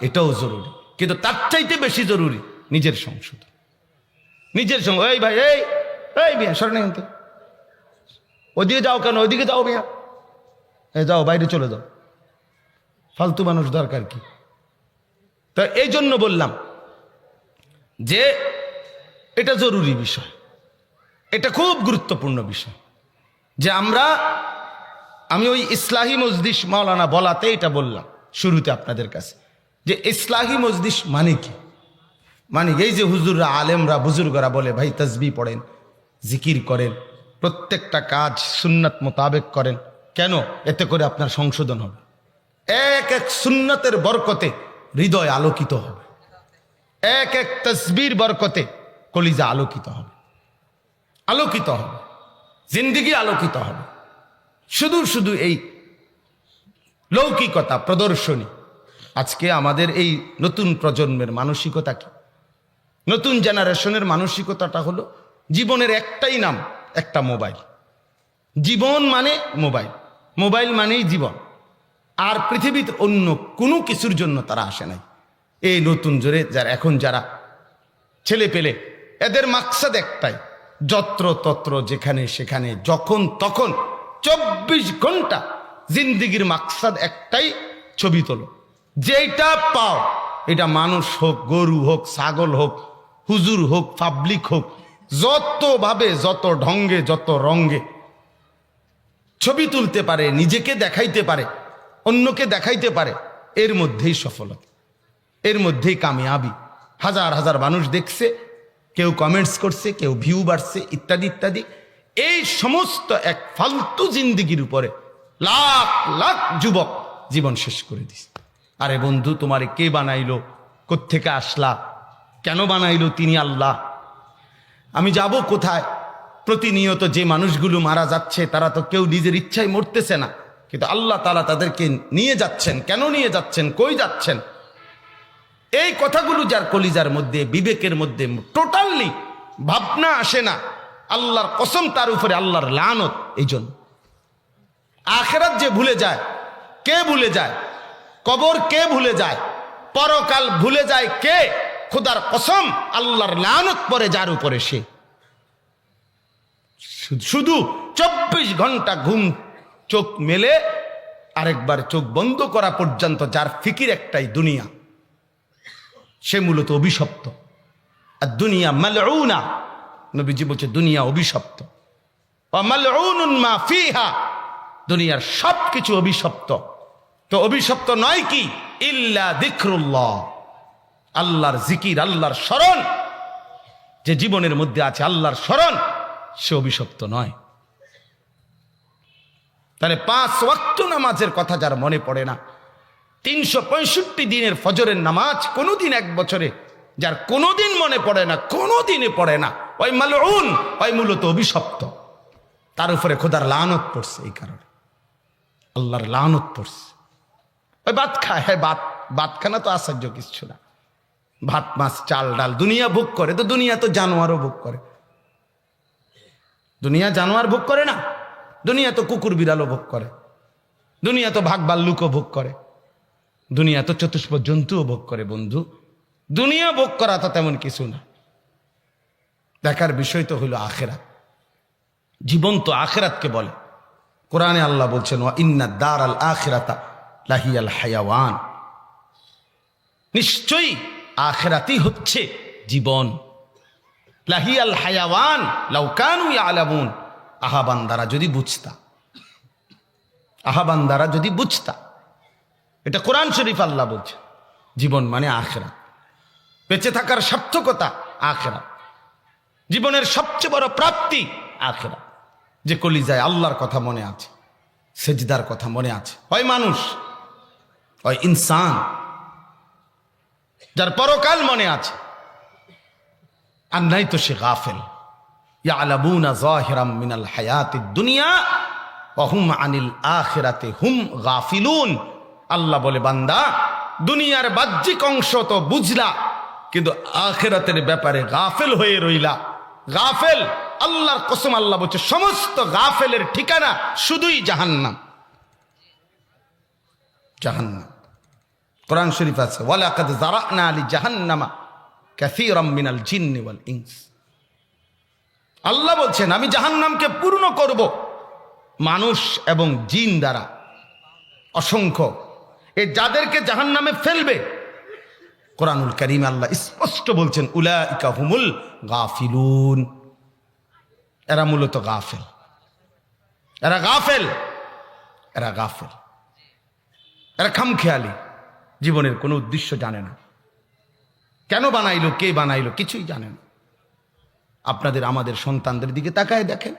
এটাও জরুরি, কিন্তু তার চাইতে বেশি জরুরি নিজের সংশোধন। নিজের সঙ্গে এই ভাই, এই মিয়া সরেন, ওইদিকে যাও কেন? ওইদিকে যাও মিয়া, যাও বাইরে চলে যাও, ফালতু মানুষ দরকার কি? তো এই জন্য বললাম যে এটা জরুরি বিষয়, এটা খুব গুরুত্বপূর্ণ বিষয় যে আমি ওই ইসলাহি মজলিস মাওলানা বলাতে এটা বললাম শুরুতে আপনাদের কাছে যে ইসলাহি মজলিস মানে কি। মানে এই যে হুজুররা, আলেমরা, বুজুর্গরা বলে ভাই তাসবিহ পড়েন, জিকির করেন, প্রত্যেকটা কাজ সুন্নাত মোতাবেক করেন, কেন? এতে করে আপনার সংশোধন হবে। এক এক সুন্নতের বরকতে হৃদয় আলোকিত হবে, এক এক তাসবির বরকতে কলিজা আলোকিত হবে, আলোকিত হবে, জিন্দেগি আলোকিত হবে। শুধু শুধু এই লৌকিকতা প্রদর্শনী। আজকে আমাদের এই নতুন প্রজন্মের মানসিকতা কি? নতুন জেনারেশনের মানসিকতাটা হলো জীবনের একটাই নাম, একটা মোবাইল। জীবন মানে মোবাইল, মোবাইল মানেই জীবন। আর পৃথিবীতে অন্য কোনো কিছুর জন্য তারা আসে নাই। এই নতুন জোরে যারা ছেলে পেলে, এদের মাকসাদ একটাই, যত্র তত্র যেখানে সেখানে যখন তখন 24 ঘন্টা জিন্দিগির মাকসাদ একটাই, ছবি তোলো। যেটা পাও, এটা মানুষ হোক, গরু হোক, ছাগল হোক, হুজুর হোক, পাবলিক হোক, যতভাবে, যত ঢঙ্গে, যত রঙ্গে ছবি তুলতে পারে, নিজেকে দেখাইতে পারে, অন্যকে দেখাইতে পারে, এর মধ্যেই সফলতা, এর মধ্যেই কামিয়াবি। হাজার হাজার মানুষ দেখছে, কেউ কমেন্টস করছে, কেউ ভিউ বাড়ছে, ইত্যাদি ইত্যাদি। এই সমস্ত এক ফালতু জিন্দিগির উপরে লাখ লাখ যুবক জীবন শেষ করে দিস। আরে বন্ধু, তোমারে কে বানাইলো? কোত্থেকে আসলা? কেন বানাইলো? তিনি আল্লাহ। আমি যাব কোথায়? প্রতিনিয়ত যে মানুষগুলো মারা যাচ্ছে, তারা তো কেউ নিজের ইচ্ছায় মরতেছে না, কিন্তু আল্লাহ তাআলা তাদেরকে নিয়ে যাচ্ছেন। কেন নিয়ে যাচ্ছেন? কই যাচ্ছেন? এই কথাগুলো যার কলিজার মধ্যে, বিবেকের মধ্যে টোটালি ভাবনা আসে না, আল্লাহর কসম তার উপরে আল্লাহর লানত। এই জন্য আখিরাত যে ভুলে যায়, কে ভুলে যায়? কবর কে ভুলে যায়? পরকাল ভুলে যায় কে? খোদার কসম, আল্লাহর লানত পড়ে যার উপরে, সে শুধু 24 ঘন্টা ঘুম চোখ মেলে আরেকবার চোখ বন্ধ করা পর্যন্ত যার ফিকির একটাই দুনিয়া, সে মূলত অভিশপ্ত। আর দুনিয়া মালউনা, নবীজি বলছে দুনিয়া অভিশপ্ত। ওয়া মালউনুন মা ফিহা, দুনিয়ার সবকিছু অভিশপ্ত। তো অভিশপ্ত নয় কি? ইল্লা যিকরুল্লাহ, আল্লাহর জিকির, আল্লাহর স্মরণ। যে জীবনের মধ্যে আছে আল্লাহর স্মরণ, সে অভিশপ্ত নয়। তাহলে 5 ওয়াক্ত নামাজের কথা যার মনে পড়ে না, 365 দিনের ফজরের নামাজ কোনোদিন এক বছরে যার কোনোদিন মনে পড়ে না, কোনোদিনে পড়ে না, ওই মালউন, ওই মূলত অভিশপ্ত। তার উপরে খোদার লানত পড়ছে। এই কারণে আল্লাহর লানত পড়ছে। ওই ভাত খায়, হ্যাঁ ভাত খানা তো আশ্চর্য কিছু না। ভাত, মাছ, চাল, ডাল দুনিয়া ভোগ করে, তো দুনিয়া তো জানোয়ারও ভোগ করে। দুনিয়া জানোয়ার ভোগ করে না? দুনিয়া তো কুকুর বিড়ালও ভোগ করে, দুনিয়া তো ভাগ ভাল্লুকও ভোগ করে, দুনিয়া তো চতুষ্প জন্তুও ভোগ করে। বন্ধু, দুনিয়া ভোগ করা তো তেমন কিছু না। দেখার বিষয় তো হইল আখিরাত। জীবন তো আখিরাতকে বলে। কোরআনে আল্লাহ বলছেন, ওয়া ইন্না দারাল আখিরাতা লাহিয়াল হায়াওয়ান, নিশ্চয়ই আখিরাতই হচ্ছে জীবন। লাহিয়াল হায়াওয়ান লাউ কানু ইয়ালামুন, আহাবান্দারা যদি বুঝতা, আহাবান্দারা যদি বুঝতা। এটা কোরআন শরীফ আল্লাহ বলছে। জীবন মানে আখিরাত, বেঁচে থাকার সার্থকতা আখিরাত, জীবনের সবচেয়ে বড় প্রাপ্তি আখিরাত। যে কলিজায় আল্লাহর কথা মনে আছে, সেজদার কথা মনে আছে, হয় মানুষ হয় ইনসান, যার পরকাল মনে আছে, আর নাই তো সে গাফেল। ইয়ালামুনা যাহিরাম মিনাল হায়াতিদ দুনিয়া ওয়া হুম আনিল আখিরাতি হুম গাফিলুন। আল্লাহ বলে, বান্দা দুনিয়ার বাহ্যিক অংশ তো বুঝলা, কিন্তু আখিরাতের ব্যাপারে গাফেল হয়ে রইলা। গাফেল, আল্লাহর কসম আল্লাহ বলছে, সমস্ত গাফেলের ঠিকানা শুধুই জাহান্নাম। জাহান্নাম। কোরআন শরীফ আছে, ওয়ালাকাদ যারানা লি জাহান্নামা কাসীরাম মিনাল জিন্নি ওয়াল ইনস। আল্লাহ বলছেন, আমি জাহান্নামকে পূর্ণ করব মানুষ এবং জিন দ্বারা, অসংখ্য। এ যাদেরকে জাহান্নামে ফেলবে, কোরআনুল কারীম আল্লাহ স্পষ্ট বলছেন, উলাইকা হুমুল গাফিলুন। এরা মূলত গাফেল, এরা গাফেল, এরা গাফেল, এরা খামখেয়ালি, জীবনের কোনো উদ্দেশ্য জানে না। কেন বানাইলো, কে বানাইলো, কিছুই জানে না। আপনাদের আমাদের সন্তানদের দিকে তাকায় দেখেন।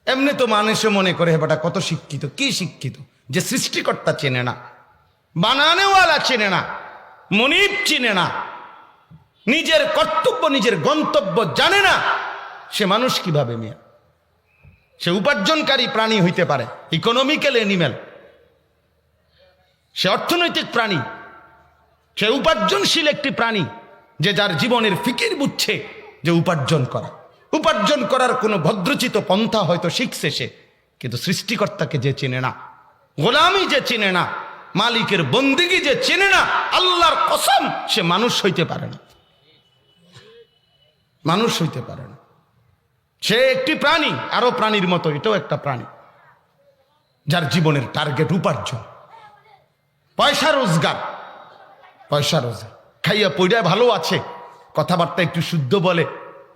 এমনি তো মানুষে মনে করে, হেবাটা কত শিক্ষিত। কি শিক্ষিত? যে সৃষ্টিকর্তা চেনে না, বানানেওয়ালা চেনে না, মনিব চিনে না, নিজের কর্তব্য নিজের গন্তব্য জানে না, সে মানুষ কিভাবে মিয়া? সে উপার্জনকারী প্রাণী হইতে পারে, ইকোনমিক্যাল অ্যানিম্যাল, সে অর্থনৈতিক প্রাণী, সে উপার্জনশীল একটি প্রাণী, যে যার জীবনের ফিকির বুঝছে যে উপার্জন করার কোনো ভদ্রচিত পন্থা হয়তো শিখছে সে, কিন্তু সৃষ্টিকর্তাকে যে চেনে না, গোলামি যে চেনে না, মালিকের বন্দিগি যে চেনে না, আল্লাহর কসম সে মানুষ হইতে পারে না, মানুষ হইতে পারে না। সে একটি প্রাণী, আরো প্রাণীর মতো এটাও একটা প্রাণী, যার জীবনের টার্গেট উপার্জন, পয়সা রোজগার, খাইয়া পইড়া ভালো আছে, কথাবার্তা একটু শুদ্ধ বলে,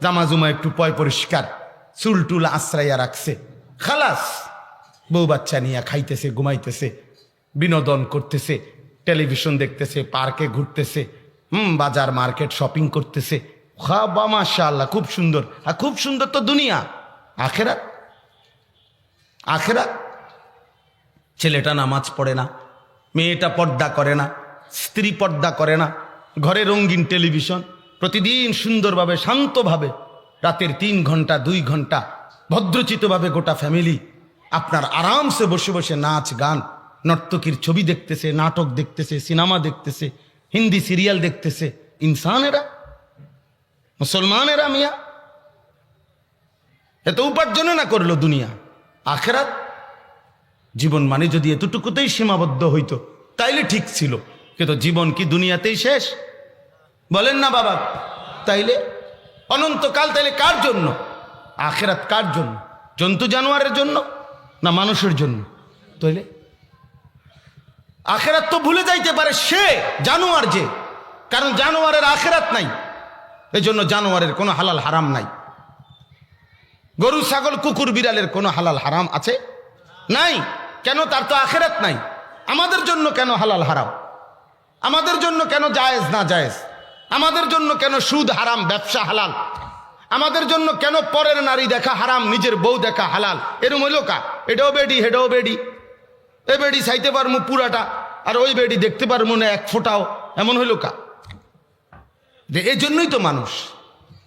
জামাজুমা একটু পয় পরিষ্কার, চুল টুল আশ্রাইয়া রাখছে, খালাস, বউ বাচ্চা নিয়ে খাইতেছে, ঘুমাইতেছে, বিনোদন করতেছে, টেলিভিশন দেখতেছে, পার্কে ঘুরতেছে, বাজার মার্কেট শপিং করতেছে, বাবা মাশাআল্লাহ খুব সুন্দর। আর খুব সুন্দর তো দুনিয়া, আখেরাত। ছেলেটা নামাজ পড়ে না, মেয়েটা পর্দা করে না, স্ত্রী পর্দা করে না, ঘরে রঙিন টেলিভিশন, প্রতিদিন সুন্দরভাবে শান্তভাবে রাতের 3 ঘন্টা 2 ঘন্টা ভদ্রচিতভাবে গোটা ফ্যামিলি আপনার আরামসে বসে বসে নাচ গান নর্তকীর ছবি দেখতেছে, নাটক দেখতেছে, সিনেমা দেখতেছে, হিন্দি সিরিয়াল দেখতেছে। ইনসানেরা, মুসলমানেরা মিয়া এত উপার্জনে না করলো দুনিয়া। আখেরাত জীবন মানে যদি এতটুকুতেই সীমাবদ্ধ হইতো তাইলে ঠিক ছিল, কিন্তু জীবন কি দুনিয়াতেই শেষ? বলেন না বাবা। তাইলে অনন্তকাল তাইলে কার জন্য? আখেরাত কার জন্য? জন্তু জানোয়ারের জন্য না মানুষের জন্য? তাইলে আখেরাত তো ভুলে যাইতে পারে সে জানোয়ার, যে কারণ জানোয়ারের আখেরাত নাই, এজন্য জানোয়ারের কোনো হালাল হারাম নাই। গরু ছাগল কুকুর বিড়ালের কোনো হালাল হারাম আছে? নাই। কেন? তার তো আখেরাত নাই। আমাদের জন্য কেন হালাল হারাম? আমাদের জন্য কেন জায়েজ না জায়েজ? আমাদের জন্য কেন সুদ হারাম, ব্যবসা হালাল? আমাদের জন্য কেন পরের নারী দেখা হারাম, নিজের বউ দেখা হালাল? এরম হইল কা? এটাও বেডি হেটাও বেডি, এ বেডি চাইতে পারমু পুরাটা, আর ওই বেডি দেখতে পারমু না এক ফোঁটাও, এমন হইল কা? যে এই জন্যই তো মানুষ,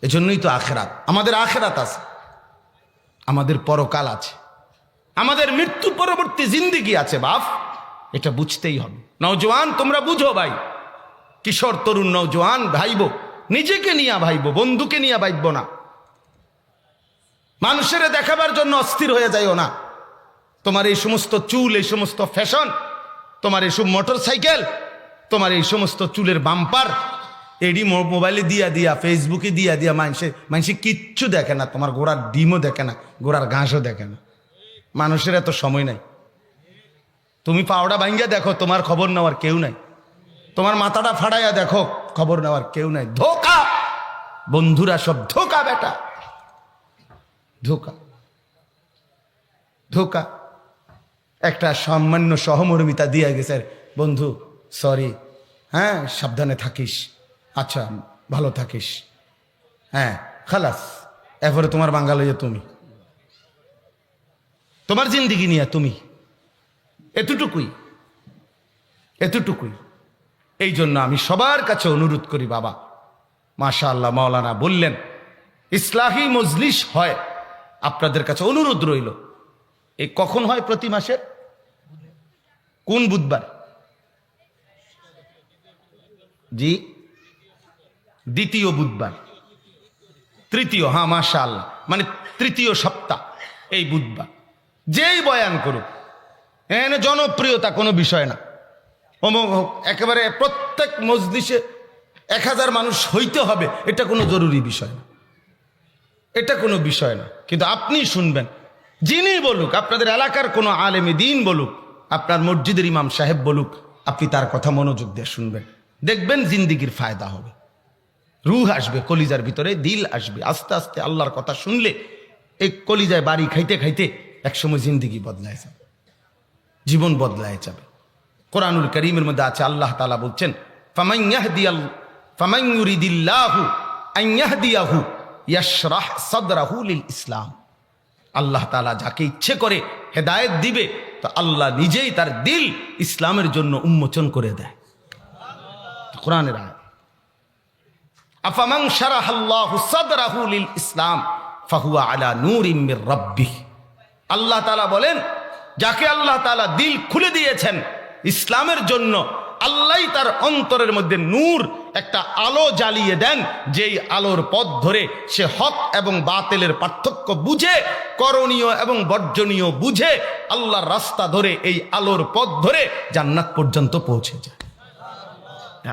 এজন্যই তো আখেরাত। আমাদের আখেরাত আছে, আমাদের পরকাল আছে, আমাদের মৃত্যু পরবর্তী জিন্দেগি আছে বাপ, এটা বুঝতেই হবে। নওজোয়ান তোমরা বুঝো ভাই, কিশোর তরুণ নওজোয়ান ভাইব, নিজেকে নিয়ে ভাইব, বন্ধুকে নিয়ে ভাইব না। মানুষের দেখাবার জন্য অস্থির হয়ে যাইও না। তোমার এই সমস্ত চুল, এই সমস্ত ফ্যাশন, তোমার এইসব মোটর সাইকেল, তোমার এই সমস্ত চুলের বাম্পার, এডি মোবাইলে দিয়া দিয়া, ফেসবুকে দিয়া দিয়া মানুষে কিচ্ছু দেখে না, তোমার গোড়ার ডিমও দেখে না, গোড়ার ঘাসও দেখে না। মানুষের এত সময় নাই। তুমি পাওড়া ভাঙ্গিয়া দেখো, তোমার খবর নেওয়ার কেউ নাই। তোমার মাথাটা ফাড়াইয়া দেখো, খবর নেওয়ার কেউ নাই। ধোকা বন্ধুরা, সব ধোকা বেটা, ধোকা ধোকা। একটা সামান্য সহমর্মিতা দিয়ে গেছে, বন্ধু সরি, হ্যাঁ সাবধানে থাকিস, আচ্ছা ভালো থাকিস, হ্যাঁ খালাস। এরপরে তোমার বাঙ্গাল হইয়া তুমি, তোমার জিন্দিগি নিয়ে তুমি, এতটুকুই। এই জন্য আমি সবার কাছে অনুরোধ করি বাবা, মাশাআল্লাহ মাওলানা বললেন ইসলাহি মজলিস হয়, আপনাদের কাছে অনুরোধ রইল। এই কখন হয়? প্রতি মাসের কোন বুধবার? জি, দ্বিতীয় বুধবার, তৃতীয়, হ্যাঁ মাশাআল্লাহ, মানে তৃতীয় সপ্তাহ এই বুধবার। যেই বয়ান করুক, এখানে জনপ্রিয়তা কোনো বিষয় না, অমুক হোক, একেবারে প্রত্যেক মজলিসে 1000 মানুষ হইতে হবে, এটা কোনো জরুরি বিষয় না, এটা কোনো বিষয় না। কিন্তু আপনি শুনবেন, যিনি বলুক, আপনাদের এলাকার কোনো আলেমে দ্বীন বলুক, আপনার মসজিদের ইমাম সাহেব বলুক, আপনি তার কথা মনোযোগ দিয়ে শুনবেন, দেখবেন জিন্দিগির ফায়দা হবে, রুহ আসবে কলিজার ভিতরে, দিল আসবে। আস্তে আস্তে আল্লাহর কথা শুনলে এই কলিজায় বাড়ি খাইতে খাইতে একসময় জিন্দিগি বদলায় যাবে, জীবন বদলায় যাবে। কোরআনুল কারীমের মধ্যে আছে, আল্লাহ তাআলা বলছেন ফামান ইউরিদিল্লাহু আন ইয়াহদিয়াহু ইয়াশরাহ সাদরাহু লিল ইসলাম। আল্লাহ তাআলা যাকে ইচ্ছে করে হেদায়েত দিবে, তো আল্লাহ নিজেই তার দিল ইসলামের জন্য উন্মোচন করে দেয়। কোরআনের আয়াত। আফামান শারাহাল্লাহু সাদরাহু লিল ইসলাম ফাহুয়া আলা নূরিম মির রাব্বিহ। আল্লাহ তাআলা বলেন, যাকে আল্লাহ তাআলা দিল খুলে দিয়েছেন ইসলামের জন্য, আল্লাহই তার অন্তরের মধ্যে নূর, একটা আলো জ্বালিয়ে দেন, যেই আলোর পথ ধরে সে হক এবং বাতিলের পার্থক্য বুঝে, করণীয় এবং বর্জনীয় বুঝে, আল্লাহর রাস্তা ধরে, এই আলোর পথ ধরে জান্নাত পর্যন্ত পৌঁছে যায়।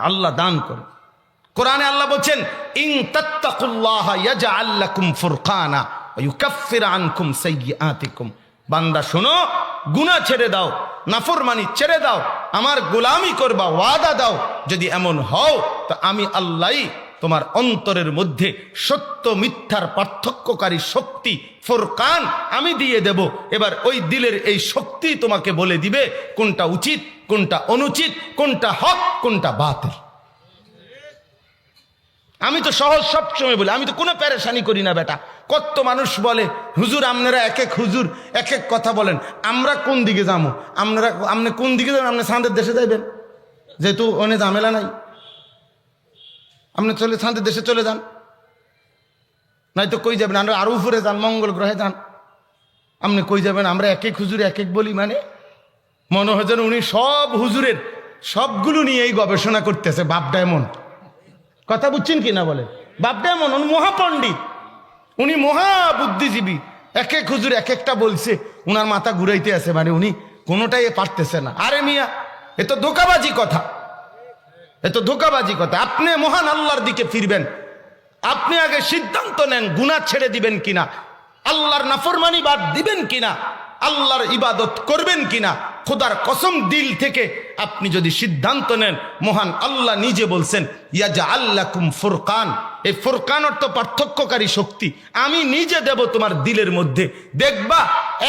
আল্লাহ দান করে। কোরআনে আল্লাহ বলছেন, ইন তাত্তাকুল্লাহা ইয়াজআল লাকুম ফুরকানা ওয়া ইউকাফফির আনকুম সাইয়্যাতিকুম। বান্দা শোনো, গুনাহ ছেড়ে দাও, নাফরমানি ছেড়ে দাও, আমার গোলামি করবা, ওয়াদা দাও। যদি এমন হও তো আমি আল্লাহই তোমার অন্তরের মধ্যে সত্য মিথ্যার পার্থক্যকারী শক্তি ফুরকান আমি দিয়ে দেব। এবার ওই দিলের এই শক্তি তোমাকে বলে দিবে কোনটা উচিত, কোনটা অনুচিত, কোনটা হক, কোনটা বাতিল। আমি তো সহজ সবসময় বলি, আমি তো কোনো পেরেশানি করি না বেটা। কত মানুষ বলে, হুজুর আপনারা এক এক হুজুর এক এক কথা বলেন, আমরা কোন দিকে যাবো? আপনি কোন দিকে যাবেন? আপনি চাঁদের দেশে যাইবেন, যেহেতু অনেক ঝামেলা নাই, আপনি চলে চাঁদের দেশে চলে যান, নয়তো কই যাবেন? আমরা আরো উপরে যান, মঙ্গল গ্রহে যান। আপনি কই যাবেন? আমরা এক এক হুজুর এক এক বলি, মানে মনে হয় যেন উনি সব হুজুরের সবগুলো নিয়েই গবেষণা করতেছে। বাপটা এমন কথা বুঝছেন কি না বলে? বাপটা এমন, উনি মহাপণ্ডিত, উনি মহা বুদ্ধিজীবী। এক এক হুজুর এক একটা বলছে, উনার মাথা ঘুরাইতে আছে, মানে উনি কোনোটাই পারতেছে না। আরে মিয়া, এ তো ধোকাবাজি কথা, এ তো ধোকাবাজি কথা। আপনি মহান আল্লাহর দিকে ফিরবেন, আপনি আগে সিদ্ধান্ত নেন গুনাহ ছেড়ে দিবেন কিনা, আল্লাহর নাফরমানি বাদ দিবেন কিনা, আল্লাহর ইবাদত করবেন কিনা। খোদার কসম, দিল থেকে আপনি যদি সিদ্ধান্ত নেন, মহান আল্লাহ নিজে বলছেন, ইয়াজআল লাকুম ফুরকান। এই ফুরকান অর্থ পার্থক্যকারী শক্তি আমি নিজে দেব তোমার দিলের মধ্যে। দেখবা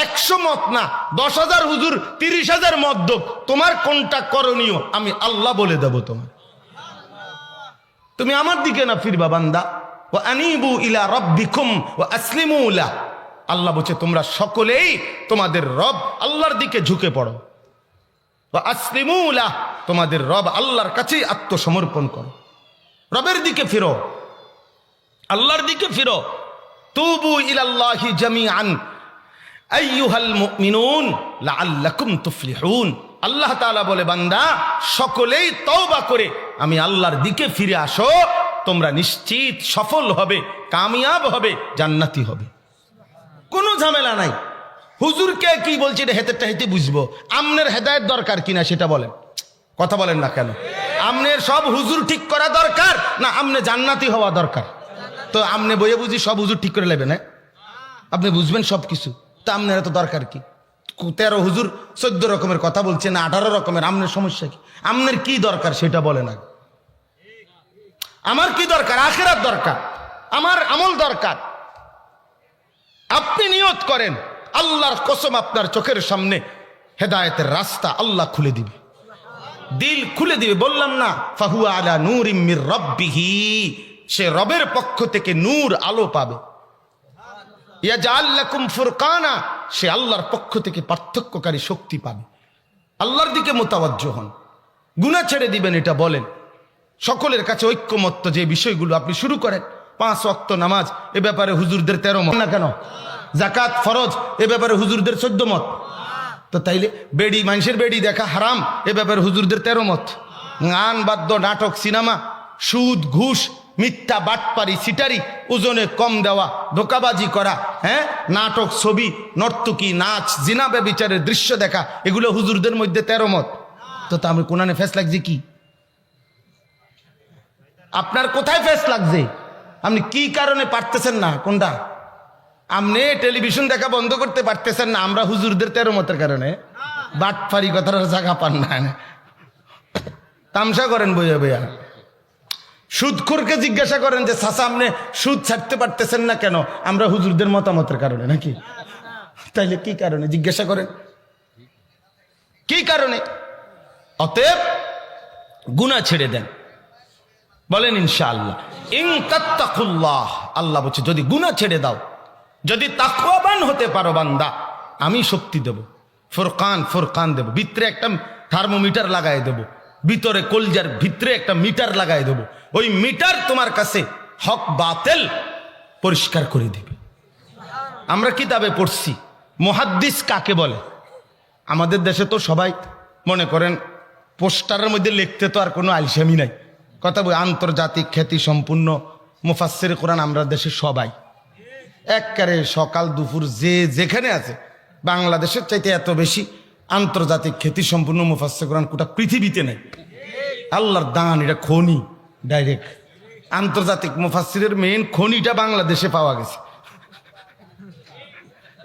100 মত না, 10,000 হুজুর, 30,000 মত দেব, তোমার কোনটা করণীয় আমি আল্লাহ বলে দেব তোমার। তুমি আমার দিকে না ফিরবা বান্দা। ওয়া আনিবু ইলা রাব্বিকুম ওয়া আসলিমু লা। আল্লাহ বলছে তোমরা সকলেই তোমাদের রব আল্লাহর দিকে ঝুঁকে পড়ো। ওয়া আসলিমু লা, তোমাদের রব আল্লাহর কাছেই আত্মসমর্পণ করো, রবের দিকে ফিরো, আল্লাহর দিকে ফিরো। তুবু ইলাল্লাহি জামিআন আইয়ুহাল মুমিনুন লাআল্লাকুম তুফলিহুন। আল্লাহ তাআলা বলে, বান্দা সকলেই তওবা করে আমি আল্লাহর দিকে ফিরে আসো, তোমরা নিশ্চিত সফল হবে, কামিয়াব হবে, জান্নাতি হবে। কোনো ঝামেলা নাই। হুজুরকে কি বলছে এটা হেতেরটা হেতে বুঝবো, আমনের হেদায়েত দরকার কিনা সেটা বলেন। কথা বলেন না কেন? আমনের সব হুজুর ঠিক করা দরকার না আমনে জান্নাতি হওয়া দরকার? তো আমনে বইয়ে বুঝি সব হুজুর ঠিক করে নেবেন, হ্যাঁ? আপনি বুঝবেন সব কিছু, তা আমনের এত দরকার কি? 13 হুজুর 14 রকমের কথা বলছে না 18 রকমের, আমনের সমস্যা কি? আমনের কি দরকার সেটা বলেন আগে। আমার কি দরকার? আখিরাত দরকার, আমার আমল দরকার। আপনি নিয়ত করেন, আল্লাহর কসম আপনার চোখের সামনে হেদায়েতের রাস্তা আল্লাহ খুলে দিবে, দিল খুলে দিবে। বললাম না, ফাহুয়া আলা নূরিম মির রাব্বিহি, সে রবের পক্ষ থেকে নূর আলো পাবে। ইয়াজআল লাকুম ফুরকানা, সে আল্লাহর পক্ষ থেকে পার্থক্যকারী শক্তি পাবে। আল্লাহর দিকে মোতাওয়াজ্জহ হন, গুনাহ ছেড়ে দিবেন, এটা বলেন। সকলের কাছে ঐক্যমত্য যে বিষয়গুলো আপনি শুরু করেন। 5 ওয়াক্ত নামাজ, এ ব্যাপারে হুজুরদের 13 মত না কেন? যাকাত ফরজ, এ ব্যাপারে হুজুরদের 14 মত। তো তাইলে বেড়ি, মানুষের বেড়ি দেখা হারাম, এ ব্যাপারে হুজুরদের 13 মত। গান, বাদ্য, নাটক, সিনেমা, সুদ, ঘুষ, মিথ্যা, বাটপারি, সিটারি, ওজনে কম দেওয়া, ধোকাবাজি করা, হ্যাঁ, নাটক, ছবি, নর্তকী, নাচ, জিনা, ব্যভিচারের দৃশ্য দেখা, এগুলো হুজুরদের মধ্যে 13 মত। তো আমি কোরআনে ফেস লাগছে কি? আপনার কোথায় ফেস লাগছে? আপনি কি কারণে পারতেছেন না? কোনটা? আপনি টেলিভিশন দেখা বন্ধ করতে পারতেছেন না, আমরা হুজুরদের 13 মতের কারণে। বাটপারি কথার জায়গা পান না, তামসা করেন বইয়া বইয়া। সুদখোরকে জিজ্ঞাসা করেন যে চাচা আপনি সুদ ছাড়তে পারতেছেন না কেন? আমরা হুজুরদের মতামতের কারণে নাকি? তাইলে কি কারণে জিজ্ঞাসা করেন, কি কারণে? অতএব গুনাহ ছেড়ে দেন, বলেন ইনশাআল্লাহ। ইন তাত্তাকুল্লাহ, আল্লাহ বলছে যদি গুনাহ ছেড়ে দাও, যদি তাকওয়াবান হতে পারো বান্দা, আমি শক্তি দেব, ফুরকান, ফুরকান দেব, ভিতরে একটা থার্মোমিটার লাগাই দেব, ভিতরে কলজার ভিতরে একটা মিটার লাগাই দেবো, ওই মিটার তোমার কাছে হক বাতিল পরিষ্কার করে দিবে। আমরা কিতাবে পড়ছি মুহাদ্দিস কাকে বলে। আমাদের দেশে তো সবাই মনে করেন পোস্টারের মধ্যে লিখতে তো আর কোনো আলসামি নাই, কথা বলি আন্তর্জাতিক খ্যাতি সম্পূর্ণ মুফাসসির কোরআন আমরা দেশে সবাই একবারে সকাল দুপুর যে যেখানে আছে, বাংলাদেশের চাইতে এত বেশি আন্তর্জাতিক খ্যাতি সম্পূর্ণ মুফাসসির কোরআন গোটা পৃথিবীতে নেই। আল্লাহর দান, এটা খনি ডাইরেক্ট আন্তর্জাতিক মুফাসসিরের মেইন খনিটা বাংলাদেশে পাওয়া গেছে।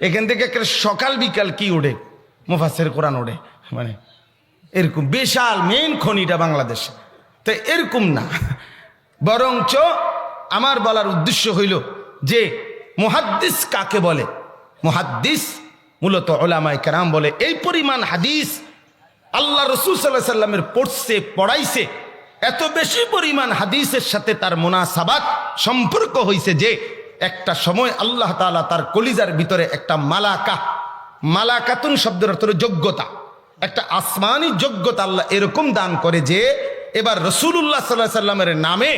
এখান থেকে সকাল বিকাল কি ওঠে, মুফাসসির কোরআন ওঠে, মানে এরকম বিশাল মেইন খনিটা বাংলাদেশে। তো এরকম না, বরঞ্চ আমার বলার উদ্দেশ্য হইল যে মুহাদ্দিস কাকে বলে। মুহাদ্দিস মূলত উলামায়ে কেরাম বলে এই পরিমাণ হাদিস আল্লাহ রাসূল সাল্লাল্লাহু আলাইহি সাল্লামের পড়ছে পড়াইছে, এত বেশি পরিমাণ হাদিসের সাথে তার মুনাসাবাত সম্পর্ক হয়েছে যে একটা সময় আল্লাহ তাআলা তার কলিজার ভিতরে একটা মালাকাতুন শব্দের অর্থ যোগ্যতা, একটা আসমানি যোগ্যতা আল্লাহ এরকম দান করে যে এবার রাসূলুল্লাহ সাল্লাল্লাহু আলাইহি সাল্লামের নামে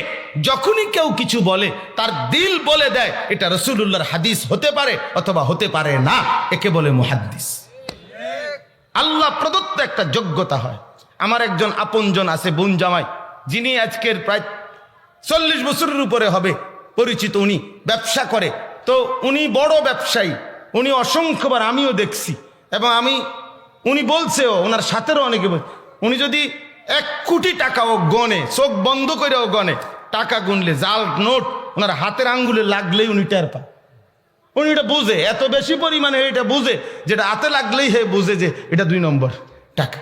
যখনই কেউ কিছু বলে তার দিল বলে দেয় এটা রাসূলুল্লাহর হাদিস হতে পারে অথবা হতে পারে না, একে বলে মুহাদ্দিস। আল্লাহ প্রদত্ত একটা যোগ্যতা হয়। আমার একজন আপনজন আছে বোন জামাই, যিনি আজকের প্রায় 40 বছরের উপরে হবে পরিচিত, উনি ব্যবসা করে। তো উনি বড় ব্যবসায়ী, উনি অসংখ্যবার আমিও দেখছি এবং উনি বলছেও, ওনার সাথেরও অনেকে বলছে, উনি যদি 1 কোটি টাকাও গনে, চোখ বন্ধ করেও গনে, টাকা গুনলে জাল নোট ওনার হাতের আঙ্গুলে লাগলেই উনি টের পায়। উনি এটা বুঝে, এত বেশি পরিমাণে এটা বুঝে যেটা হাতে লাগলেই হে বুঝে যে এটা 2 নম্বর টাকা।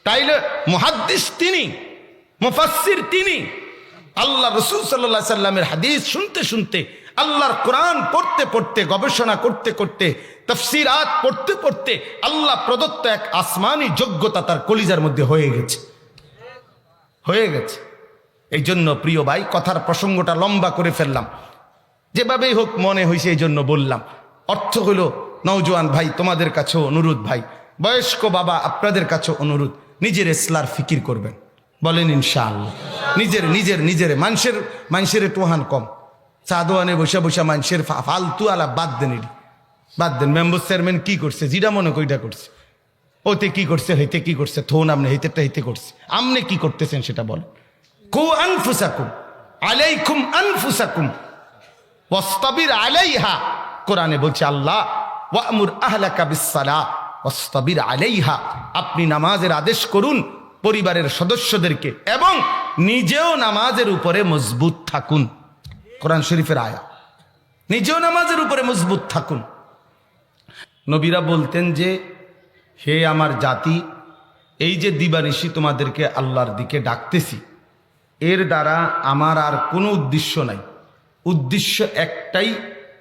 তাইলে মুহাদ্দিস তিনি, মুফাসসির তিনি। আল্লাহ রাসূল সাল্লাল্লাহু আলাইহি সাল্লামের হাদিস শুনতে শুনতে, আল্লাহর কোরআন পড়তে পড়তে, গবেষণা করতে করতে, তাফসীরাত পড়তে পড়তে আল্লাহ প্রদত্ত এক আসমানি যোগ্যতা তার কলিজার মধ্যে হয়ে গেছে। এই জন্য প্রিয় ভাই, কথার প্রসঙ্গটা লম্বা করে ফেললাম, যেভাবেই হোক মনে হয়েছে এই জন্য বললাম। অর্থ হলো নওজোয়ান ভাই তোমাদের কাছেও অনুরোধ, ভাই বয়স্ক বাবা আপনাদের কাছেও অনুরোধ, নিজের ইসলার ফিকির করবেন, বলেন ইনশাআল্লাহ। নিজের মানুষের টোহান কম, চাদোয়ানে বসে বসে মানুষের ফালতু আলা বাদ দেন। মেম্বার চেয়ারম্যান কি করছে, যেটা মনে কইটা করছে, ওতে কি করছে, হইতে কি করছে, থোন আপনি হইতেটা হইতে করছে, আপনি কি করতেছেন সেটা বলেন। কু আনফুসাকুম আলাইকুম আনফুসাকুম ওয়াসতাবির আলাইহা, কোরআনে বলছে আল্লাহ ওয়ামুর আহলাকা বিসসালাহ ওয়াসতাবির আলাইহা, আপনি নামাজের আদেশ করুন পরিবারের সদস্যদেরকে এবং নিজেও নামাজের উপরে মজবুত থাকুন। কোরআন শরীফের আয়াত, নিজেও নামাজের উপরে মজবুত থাকুন। নবীরা বলতেন যে হে আমার জাতি, এই যে দিবানিশি তোমাদেরকে আল্লাহর দিকে ডাকতেছি, এর দ্বারা আমার আর কোনো উদ্দেশ্য নাই, উদ্দেশ্য একটাই,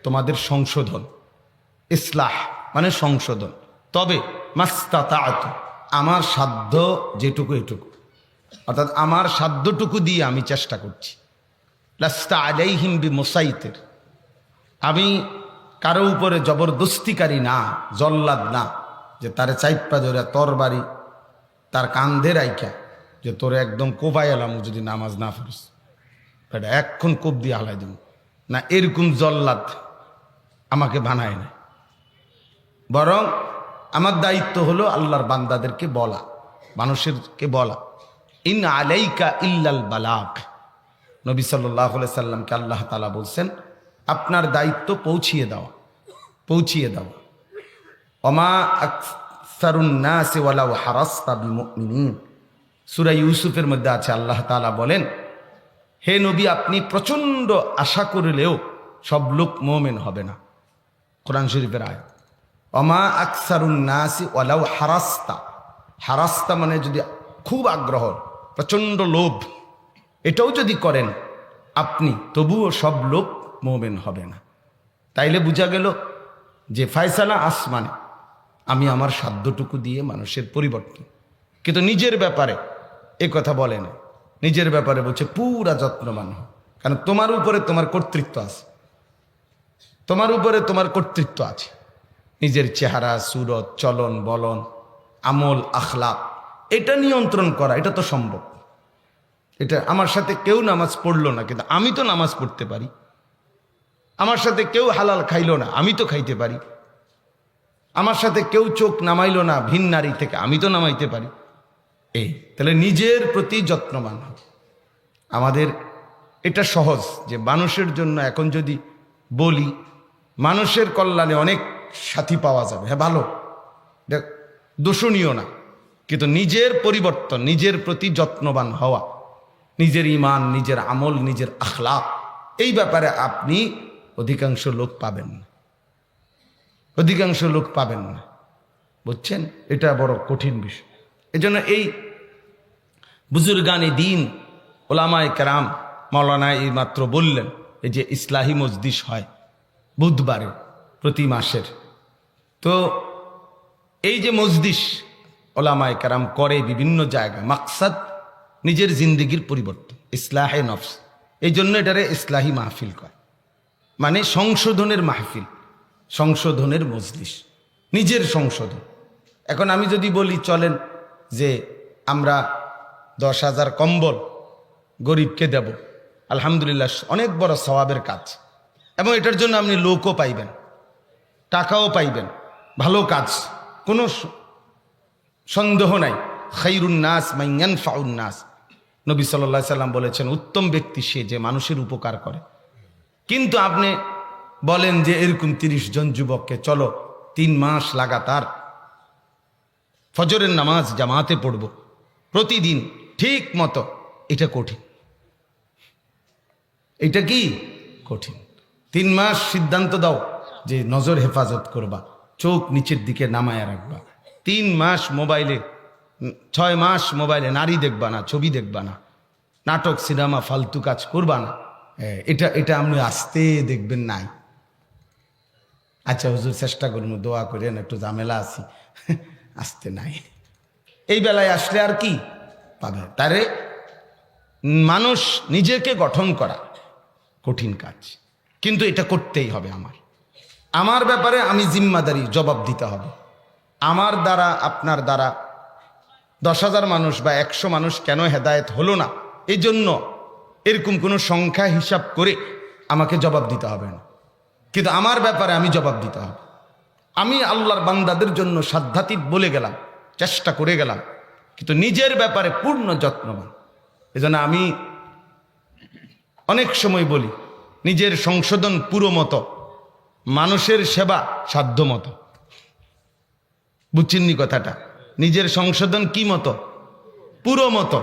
তোমাদের সংশোধন। ইসলাহ মানে সংশোধন। তবে মাস্তাতাআত, আমার সাধ্য যেটুকু এটুকু, অর্থাৎ আমার সাধ্যটুকু দিয়ে আমি চেষ্টা করছি। লাস্তা আলাইহিম বিমুসাইতির, আমি কারো উপরে জবরদস্তিকারী না, জল্লাদ না, যে তারে চাইপা ধরে তরবারি তার কান্ধে রাইখা যে তোরে একদম কোপাই এলাম যদি নামাজ না পড়িস, এটা এক্ষণ কোপ দিয়ে হালাই দেব না, এরকম জল্লাদ আমাকে বানায় না। বরং আমার দায়িত্ব হলো আল্লাহর বান্দাদেরকে বলা, মানুষেরকে বলা, ইন আলাইকা ইল্লাল বালাগ। নবী সাল্লাল্লাহু আলাইহি সাল্লামকে আল্লাহ তাআলা বলছেন আপনার দায়িত্ব পৌঁছিয়ে দাও। ওমা আকসারুন নাস ওয়ালাউ হারাসতা বিমুমিনিন, সূরা ইউসুফের মধ্যে আছে, আল্লাহ তাআলা বলেন হে নবী আপনি প্রচন্ড আশা করলেও সব লোক মুমিন হবে না। কোরআন শরীফের আয়াত, ওমা আকসারুন নাস ওয়ালাউ হারাসতা মানে যদি খুব আগ্রহ, প্রচন্ড লোভ, এটাও যদি করেন আপনি, তবুও সব লোক মুমিন হবে না। তাইলে বোঝা গেল যে ফয়সালা আসমানে, আমি আমার সাধ্যটুকু দিয়ে মানুষের পরিবর্তন। কিন্তু নিজের ব্যাপারে এ কথা বলে না, নিজের ব্যাপারে বলছে পুরা যত্নবান হোক, কারণ তোমার উপরে তোমার কর্তৃত্ব আছে, কর্তৃত্ব আছে। নিজের চেহারা, সুরত, চলন বলন, আমল, আখলাক এটা নিয়ন্ত্রণ করা এটা তো সম্ভব। এটা আমার সাথে কেউ নামাজ পড়লো না, কিন্তু আমি তো নামাজ পড়তে পারি। আমার সাথে কেউ হালাল খাইলো না, আমি তো খাইতে পারি। আমার সাথে কেউ চোখ নামাইলো না ভিন নারী থেকে, আমি তো নামাইতে পারি। এই তাহলে নিজের প্রতি যত্নবান হবে। আমাদের এটা সহজ যে মানুষের জন্য এখন যদি বলি, মানুষের কল্যাণে অনেক সাথী পাওয়া যাবে, হ্যাঁ ভালো, দোষণীয় না, কিন্তু নিজের পরিবর্তন, নিজের প্রতি যত্নবান হওয়া, নিজের ঈমান, নিজের আমল, নিজের আখলাক, এই ব্যাপারে আপনি অধিকাংশ লোক পাবেন না, অধিকাংশ লোক পাবেন না, বুঝছেন? এটা বড় কঠিন বিষয়। এজন্য এই বুজুর্গানে দিন ওলামায়ে কেরাম, মৌলানা এই মাত্র বললেন, এই যে ইসলাহি মজলিস হয় বুধবারে প্রতি মাসের, তো এই যে মজলিস ওলামায়ে কেরাম করে বিভিন্ন জায়গায়, মাকসাদ নিজের জিন্দেগির পরিবর্তন, ইসলাহে নফস, এই জন্য এটারে ইসলাহি মাহফিল করে, মানে সংশোধনের মাহফিল, সংশোধনের মজলিস, নিজের সংশোধন। এখন আমি যদি বলি চলেন যে আমরা 10,000 কম্বল গরিবকে দেব, আলহামদুলিল্লাহ অনেক বড় সওয়াবের কাজ, এবং এটার জন্য আপনি লোকও পাইবেন, টাকাও পাইবেন, ভালো কাজ, কোনো সন্দেহ নাই। খাইরুন নাস মান ইয়ানফাউন নাস, নবী সাল্লাল্লাহু আলাইহি সাল্লাম বলেছেন উত্তম ব্যক্তি সে যে মানুষের উপকার করে। কিন্তু আপনি বলেন যে এরকম 30 জন যুবককে চলো 3 মাস লাগাতার ফজরের নামাজ জামাতে পড়ব প্রতিদিন ঠিক মতো, এটা কঠিন। এটা কি কঠিন? 3 মাস সিদ্ধান্ত দাও যে নজর হেফাজত করবা, চোখ নিচের দিকে নামায়া রাখবা, 3 মাস মোবাইলে, 6 মাস মোবাইলে নারী দেখবা না, ছবি দেখবা না, নাটক সিনেমা ফালতু কাজ করবা না। এটা আপনি আসতে দেখবেন নাই। আচ্ছা হুজুর চেষ্টা করুন, দোয়া করেন, একটু ঝামেলা আছি, আসতে নাই। এই বেলায় আসলে আর কি পাবে? তারে মানুষ নিজেকে গঠন করা কঠিন কাজ, কিন্তু এটা করতেই হবে। আমার ব্যাপারে আমি জিম্মাদারি, জবাব দিতে হবে। আমার দ্বারা, আপনার দ্বারা 10,000 মানুষ বা 100 মানুষ কেন হেদায়েত হলো না, এই জন্য এরকম কোনো সংখ্যা হিসাব করে আমাকে জবাব দিতে হবে না, কিন্তু আমার ব্যাপারে আমি জবাব দিতে হবে। আমি আল্লাহর বান্দাদের জন্য সাধ্যাতীত বলে গেলাম, চেষ্টা করে গেলাম, কিন্তু নিজের ব্যাপারে পূর্ণ যত্নবান। এজন্য আমি অনেক সময় বলি, নিজের সংশোধন পুরো মতো, মানুষের সেবা সাধ্য মতো। বুঝছেননি কথাটা? নিজের সংশোধন কি মতো? পুরো মতো,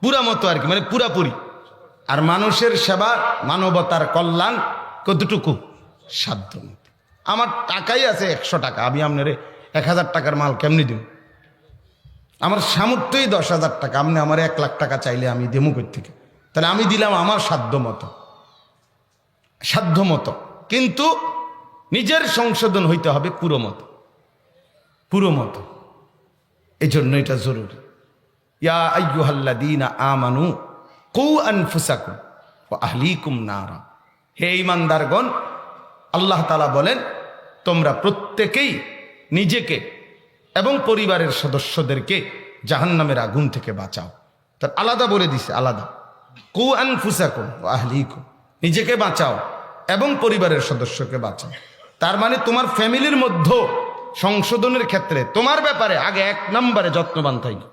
পুরা মতো আর কি, মানে পুরাপুরি। আর মানুষের সেবা, মানবতার কল্যাণ কতটুকু? সাধ্য মতো। আমার টাকাই আছে 100 টাকা, আমি আপনারে 1000 টাকার মাল কেমনি দিব? আমার সামর্থ্যই 10,000 টাকা, আপনি আমার 1 লাখ টাকা চাইলে আমি দেবো কই থেকে? তাহলে আমি দিলাম আমার সাধ্য মতো, সাধ্য মতো, কিন্তু নিজের সংশোধন হইতে হবে পুরো মতো, পুরো মতো। এই জন্য এটা জরুরি। ইয়া আইয়ুহাল্লাযীনা আমানু কু আনফুসাকুম ওয়া আহলিকুম নারা, হে ঈমানদারগণ, আল্লাহ তাআলা বলেন তোমরা প্রত্যেকেই নিজেকে এবং পরিবারের সদস্যদেরকে জাহান্নামের আগুন থেকে বাঁচাও। তার আলাদা বলে দিছে, আলাদা, কু আনফুসাকুম ওয়া আহলিকুম, নিজেকে বাঁচাও এবং পরিবারের সদস্যকে বাঁচাও। তার মানে তোমার ফ্যামিলির মধ্যে সংশোধনের ক্ষেত্রে তোমার ব্যাপারে আগে 1 নম্বরে যত্নবান থাকি।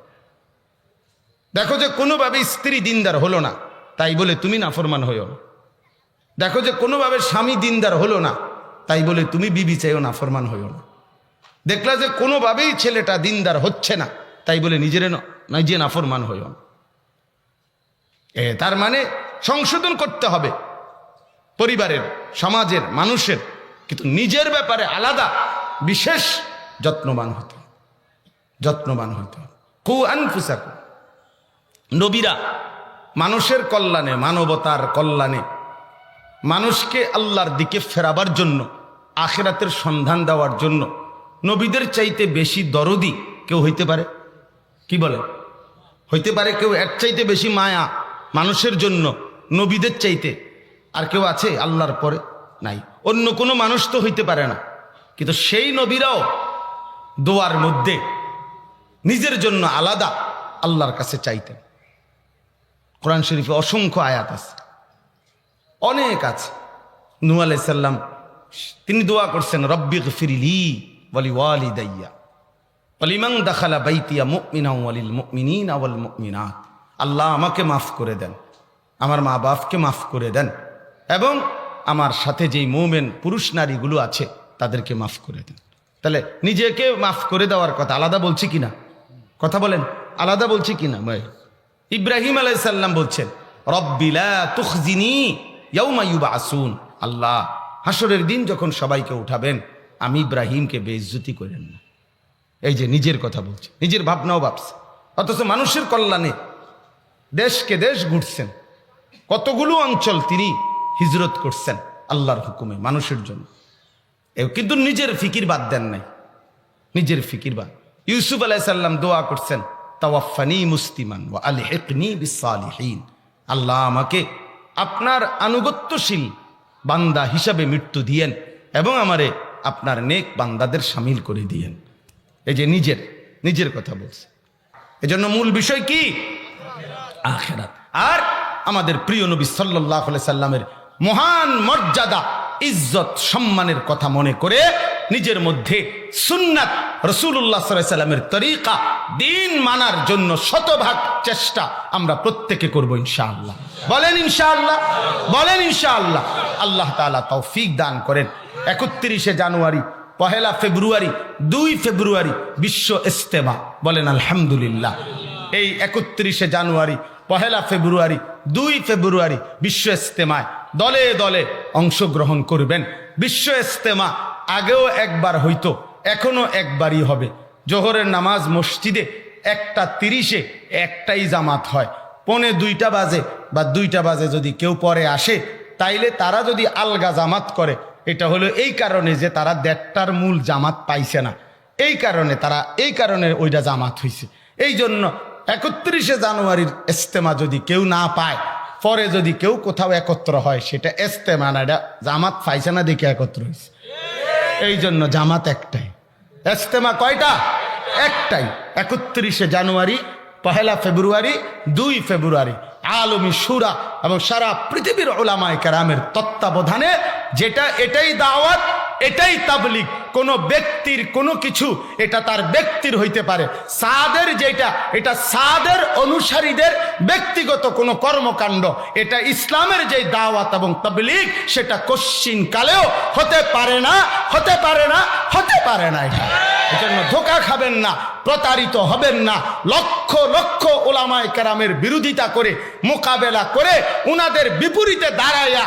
দেখো যে কোনোভাবে স্ত্রী দিনদার হলো না, তাই বলে তুমি নাফরমান হইও না। দেখো যে কোনোভাবে স্বামী দিনদার হলো না, তাই বলে তুমি বিবি চাইও নাফরমান হইও না। দেখলা যে কোনোভাবেই ছেলেটা দিনদার হচ্ছে না, তাই বলে নিজে নাফরমান হইও না। তার মানে সংশোধন করতে হবে পরিবারের, সমাজের, মানুষের, কিন্তু নিজের ব্যাপারে আলাদা বিশেষ যত্নবান হতে, যত্নবান হতে। কু আনফুসাকুম, নবীরা মানুষের কল্যাণে, মানবতার কল্যাণে, মানুষকে আল্লাহর দিকে ফেরাবার জন্য, আখিরাতের সন্ধান দেওয়ার জন্য নবীদের চাইতে বেশি দরদি কেউ হইতে পারে? কি বলে? হইতে পারে কেউ এর চাইতে বেশি মায়া মানুষের জন্য নবীদের চাইতে আর কেউ আছে আল্লাহর পরে? নাই। অন্য কোনো মানুষ তো হইতে পারে না, কিন্তু সেই নবীরাও দোয়ার মধ্যে নিজের জন্য আলাদা আল্লাহর কাছে চাইতেন। কোরআন শরীফে অসংখ্য আয়াত আছে, অনেক আছে। নূহ আলাইহিস সালাম তিনি দোয়া করছেন, রব্বিগফিরলি ওয়ালিওয়ালিদাইয়া ওয়ালিমান দাখালা বাইতিয়া মুমিনান ওয়ালিল মুমিনিনা ওয়াল মুমিনাত। আল্লাহ আমাকে মাফ করে দেন, আমার মা বাপকে মাফ করে দেন, এবং আমার সাথে যেই মুমিন পুরুষ নারীগুলো আছে তাদেরকে মাফ করে দেন। তাহলে নিজেকে মাফ করে দেওয়ার কথা আলাদা বলছি কিনা? কথা বলেন, আলাদা বলছি কিনা? ভাই ইব্রাহিম আলাইহিস সালাম বলছেন, রব্বি লা তুখজিনি ইয়াউমা ইউবআসুন। আল্লাহ হাসরের দিন যখন সবাইকে উঠাবেন আমি ইব্রাহিমকে বেইজ্জতি করেন না। এই যে নিজের কথা বলছে, নিজের ভাবনাও ভাবছে, অথচ মানুষের কল্যাণে দেশকে দেশ ঘুরছেন, কতগুলো অঞ্চল তিনি হিজরত করছেন আল্লাহর হুকুমে মানুষের জন্য। কিন্তু নিজের ফিকির বাদ দেন নাই, নিজের ফিকির বাদ। ইউসুফ আলাইহিস সালাম দোয়া করছেন, তাওয়াফানি মুসলিমান ওয়া আলহিকনি বিসসালিহিন। আল্লাহ আমাকে আপনার আনুগত্যশীল বান্দা হিসাবে মৃত্যু দিয়েন এবং আমারে আপনার নেক বান্দাদের শামিল করে দিয়েন। এই যে নিজের কথা বলছে। এজন্য মূল বিষয় কি? আখিরাত। আর আমাদের প্রিয় নবী সাল্লাল্লাহু আলাইহি সাল্লামের মহান মর্যাদা, ইজ্জত, সম্মানের কথা মনে করে নিজের মধ্যে সুন্নাত রাসূলুল্লাহ সাল্লাল্লাহু আলাইহি সাল্লামের তরিকা দিন মানার জন্য শতভাগ চেষ্টা আমরা প্রত্যেকে করব ইনশাআল্লাহ। বলেন ইনশাআল্লাহ, বলেন ইনশাআল্লাহ। আল্লাহ তাআলা তৌফিক দান করেন। 31শে জানুয়ারি, 1 ফেব্রুয়ারি, 2 ফেব্রুয়ারি বিশ্ব ইজতেমা। বলেন আলহামদুলিল্লাহ। এই 31শে জানুয়ারি, 1 ফেব্রুয়ারি, 2 ফেব্রুয়ারি বিশ্ব ইজতেমায় দলে দলে অংশগ্রহণ করবেন। বিশ্ব ইজতেমা আগেও একবার হইতো, এখনো একবারই হবে। জোহরের নামাজ মসজিদে 1:30-এ একটাই জামাত হয়। 1:45 বাজে বা 2টা বাজে যদি কেউ পরে আসে, তাইলে তারা যদি আলগা জামাত করে, এটা হলো এই কারণে যে তারা 1:30টার মূল জামাত পাইছে না, এই কারণে ওইটা জামাত হয়েছে। এই জন্য 31শে জানুয়ারির ইজতেমা যদি কেউ না পায়, পরে যদি কেউ কোথাও একত্র হয়, সেটা ইজতেমা না, এটা জামাত পাইছে না দেখে একত্র হয়েছে। এই জন্য জামাত একটাই, ইজতেমা কয়টা? একটাই। 31শে জানুয়ারি, 1 ফেব্রুয়ারি, 2 ফেব্রুয়ারি আলমী শুরা এবং সারা পৃথিবীর উলামায়ে কেরামের তত্ত্বাবধানে এটাই দাওয়াত, এটাই তাবলীগ। কোন ব্যক্তির কোনো কিছু এটা তার ব্যক্তির হইতে পারে, সাদের যেটা এটা সাদের অনুসারীদের ব্যক্তিগত কোনো কর্মকাণ্ড। এটা ইসলামের যে দাওয়াত এবং তাবলীগ সেটা কশ্চিন কালেও হতে পারে না, হতে পারে না, হতে পারে না। এজন্য ধোঁকা খাবেন না, প্রতারিত হবেন না। লক্ষ লক্ষ উলামায়ে কেরামের বিরোধিতা করে, মোকাবেলা করে, উনাদের বিপরীতে দাঁড়াইয়া